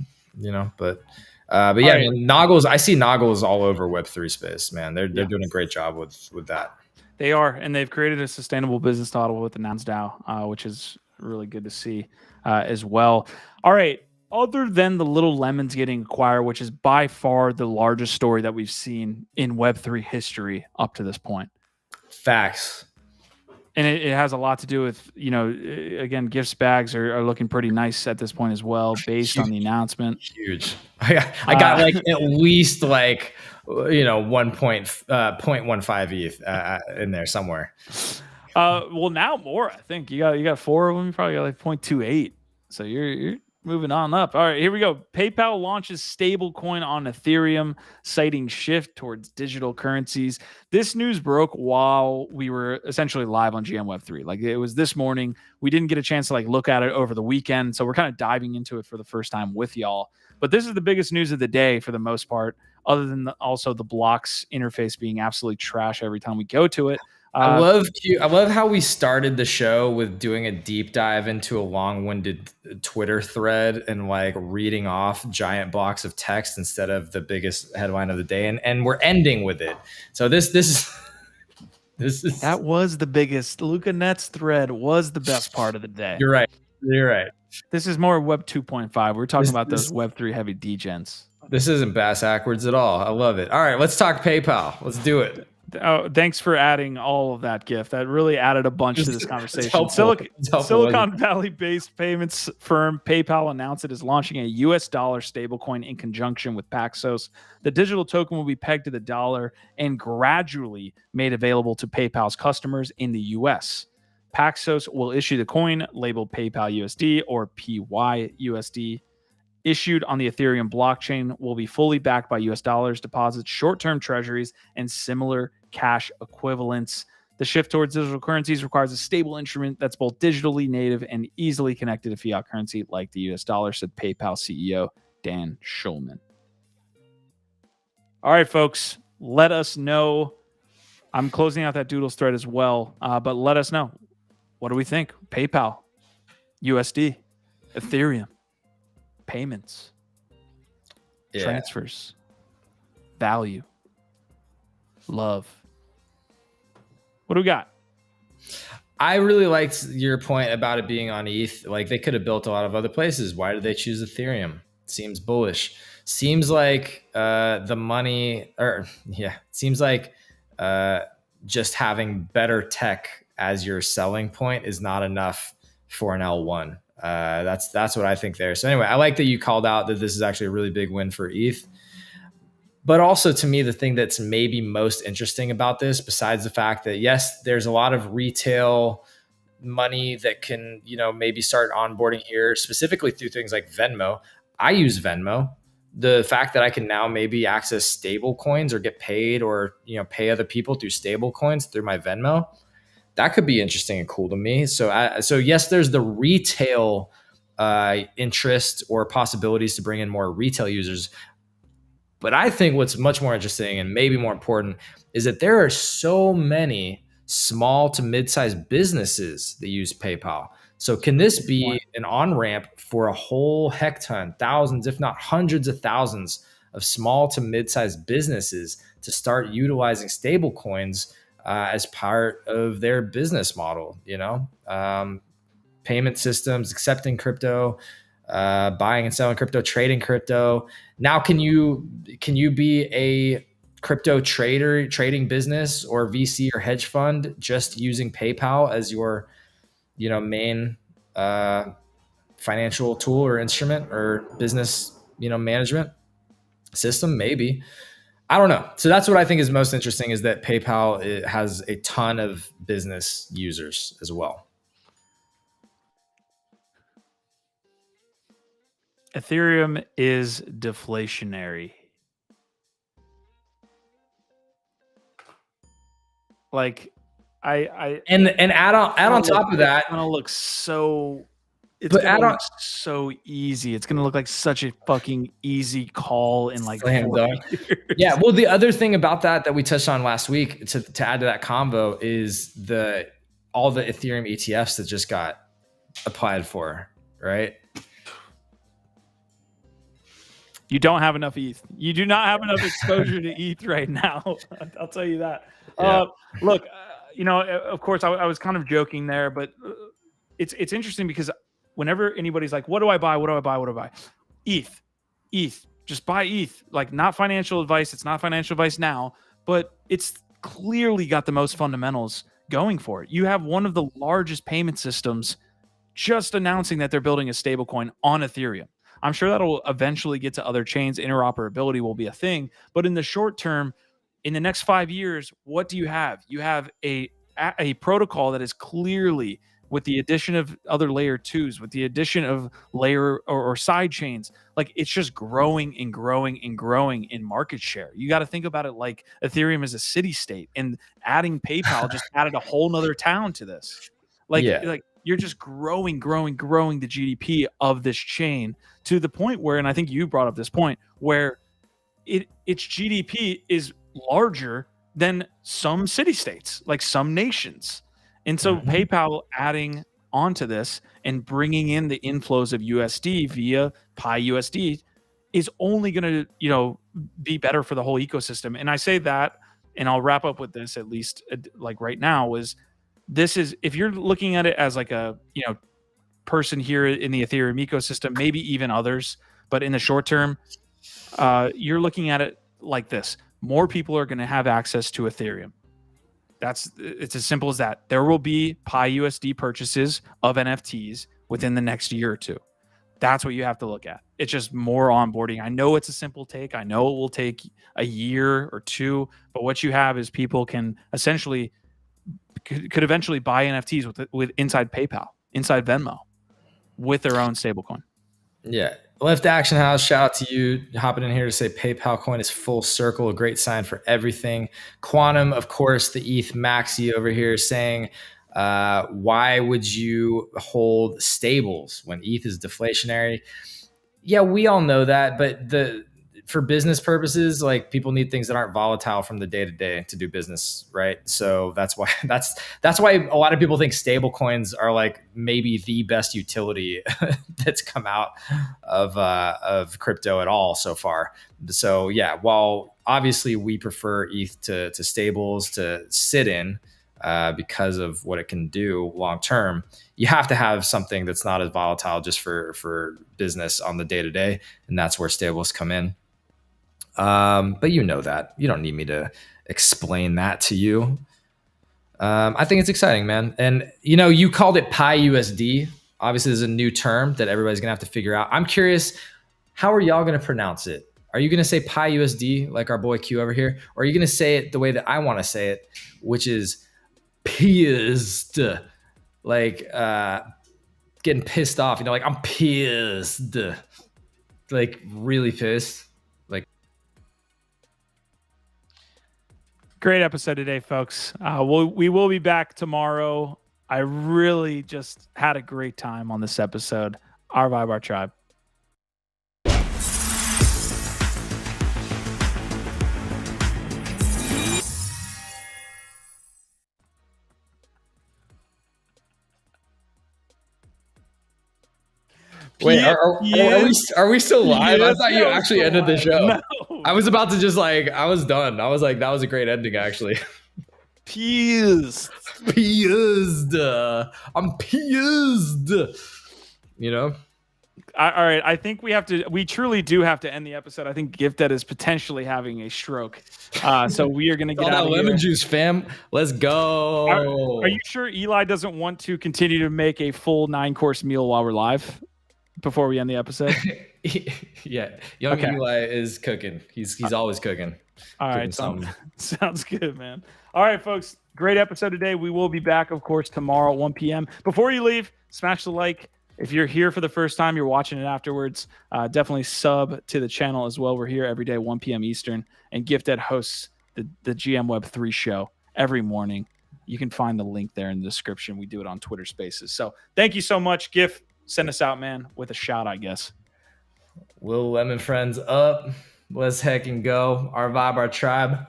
but yeah, right. man, Noggles. I see Noggles all over Web3 space, man. They're doing a great job with that. They are, and they've created a sustainable business model with the Nouns DAO, which is really good to see as well. All right, other than the Little Lemons getting acquired, which is by far the largest story that we've seen in Web3 history up to this point. Facts. And it has a lot to do with, again, gifts bags are looking pretty nice at this point as well, based on the announcement. Huge. I got like at least like 0.15 ETH in there somewhere. Well, now more. I think you got 4 of them. You probably got like 0.28. So you're moving on up. All right, here we go. PayPal launches stablecoin on Ethereum, citing shift towards digital currencies. This news broke while we were essentially live on GM Web3. Like it was this morning. We didn't get a chance to like look at it over the weekend, so we're kind of diving into it for the first time with y'all. But this is the biggest news of the day for the most part, other than also the blocks interface being absolutely trash every time we go to it. I love how we started the show with doing a deep dive into a long-winded Twitter thread and like reading off giant blocks of text instead of the biggest headline of the day, and we're ending with it. So this is that was the biggest. Luca Net's thread was the best part of the day. You're right. This is more Web 2.5. We're talking about those Web 3 heavy degens. This isn't bass backwards at all. I love it. All right, let's talk PayPal. Let's do it. Oh, thanks for adding all of that, Gift. That really added a bunch to this conversation. Helpful. Silicon Valley-based payments firm PayPal announced it is launching a US dollar stablecoin in conjunction with Paxos. The digital token will be pegged to the dollar and gradually made available to PayPal's customers in the US. Paxos will issue the coin labeled PayPal USD or PYUSD. Issued on the Ethereum blockchain, will be fully backed by US dollars deposits, short-term treasuries, and similar cash equivalents. The shift towards digital currencies requires a stable instrument that's both digitally native and easily connected to fiat currency like the US dollar, said PayPal CEO Dan Schulman. All right, folks, let us know. I'm closing out that Doodles thread as well, but let us know. What do we think? PayPal, USD, Ethereum. Payments, transfers, value, love. What do we got? I really liked your point about it being on ETH. Like they could have built a lot of other places. Why did they choose Ethereum? Seems bullish. Seems like seems like just having better tech as your selling point is not enough for an L1. That's what I think there. So anyway, I like that you called out that this is actually a really big win for ETH. But also to me, the thing that's maybe most interesting about this, besides the fact that yes, there's a lot of retail money that can, maybe start onboarding here, specifically through things like Venmo. I use Venmo. the fact that I can now maybe access stable coins or get paid or, pay other people through stable coins through my Venmo, that could be interesting and cool to me. So yes, there's the retail interest or possibilities to bring in more retail users. But I think what's much more interesting and maybe more important is that there are so many small to mid-sized businesses that use PayPal. So can this be an on-ramp for a whole heck ton, thousands, if not hundreds of thousands of small to mid-sized businesses to start utilizing stable coins as part of their business model, payment systems, accepting crypto, buying and selling crypto, trading crypto. Now, can you be a crypto trading business or VC or hedge fund just using PayPal as your, main financial tool or instrument or business, management system? Maybe. I don't know. So that's what I think is most interesting, is that PayPal has a ton of business users as well. Ethereum is deflationary. Like and add on top of that, it's gonna look so. It's gonna look so easy. It's gonna look like such a fucking easy call in like 4 years. Yeah. Well, the other thing about that we touched on last week to add to that convo is all the Ethereum ETFs that just got applied for, right? You don't have enough ETH. You do not have enough exposure to ETH right now. I'll tell you that. Yeah. Look, of course, I was kind of joking there, but it's interesting because whenever anybody's like, what do I buy? What do I buy? What do I buy? ETH. Just buy ETH. Like, not financial advice. It's not financial advice now, but it's clearly got the most fundamentals going for it. You have one of the largest payment systems just announcing that they're building a stablecoin on Ethereum. I'm sure that'll eventually get to other chains. Interoperability will be a thing. But in the short term, in the next 5 years, what do you have? You have a protocol that is clearly, with the addition of other layer 2s, with the addition of layer or side chains, like, it's just growing and growing and growing in market share. You got to think about it like Ethereum is a city state, and adding PayPal just added a whole nother town to this. Like you're just growing the GDP of this chain to the point where, and I think you brought up this point, where its GDP is larger than some city states, like some nations. And so PayPal adding onto this and bringing in the inflows of USD via Pi USD is only going to, be better for the whole ecosystem. And I say that, and I'll wrap up with this, at least like right now, this is, if you're looking at it as like a, person here in the Ethereum ecosystem, maybe even others, but in the short term, you're looking at it like this. More people are going to have access to Ethereum. It's as simple as that. There will be Pi USD purchases of NFTs within the next year or two. That's what you have to look at. It's just more onboarding. I know it's a simple take. I know it will take a year or two, but what you have is people can essentially could eventually buy NFTs with inside PayPal, inside Venmo, with their own stablecoin. Yeah. Left Action House, shout out to you hopping in here to say PayPal coin is full circle, a great sign for everything. Quantum, of course, the ETH Maxi over here saying, why would you hold stables when ETH is deflationary? Yeah, we all know that, but for business purposes, like, people need things that aren't volatile from the day to day to do business, right? So that's why a lot of people think stable coins are like maybe the best utility that's come out of crypto at all so far. So yeah, while obviously we prefer ETH to stables to sit in because of what it can do long term, you have to have something that's not as volatile just for business on the day to day, and that's where stables come in. But you know that. You don't need me to explain that to you. I think it's exciting, man. And, you called it Pi USD. Obviously, there's a new term that everybody's going to have to figure out. I'm curious, how are y'all going to pronounce it? Are you going to say Pi USD like our boy Q over here? Or are you going to say it the way that I want to say it, which is pissed? Like, getting pissed off, like, I'm pissed. like really pissed. Like, Great episode today, folks. We will be back tomorrow. I really just had a great time on this episode. Our Vibe, our tribe. wait, are we still live? I thought you actually ended the show. No. I was about to just like, I was done. I was like, that was a great ending, actually. Pissed. Pissed. I'm pissed. You know? All right. I think we truly do have to end the episode. I think Gifted is potentially having a stroke. So we are going to get All out that of lemon here. juice, fam. Let's go. Are you sure Eli doesn't want to continue to make a full 9-course meal while we're live before we end the episode? Yeah. Young Eli is cooking. He's always cooking. All right. Sounds good, man. All right, folks. Great episode today. We will be back, of course, tomorrow at 1 p.m. Before you leave, smash the like. If you're here for the first time, you're watching it afterwards, definitely sub to the channel as well. We're here every day, 1 p.m. Eastern, and Gifted hosts the GM Web 3 show every morning. You can find the link there in the description. We do it on Twitter Spaces. So thank you so much, Gif. Send us out, man, with a shout, I guess. Will Lemon Friends up. Let's heck and go. Our Vibe, our tribe.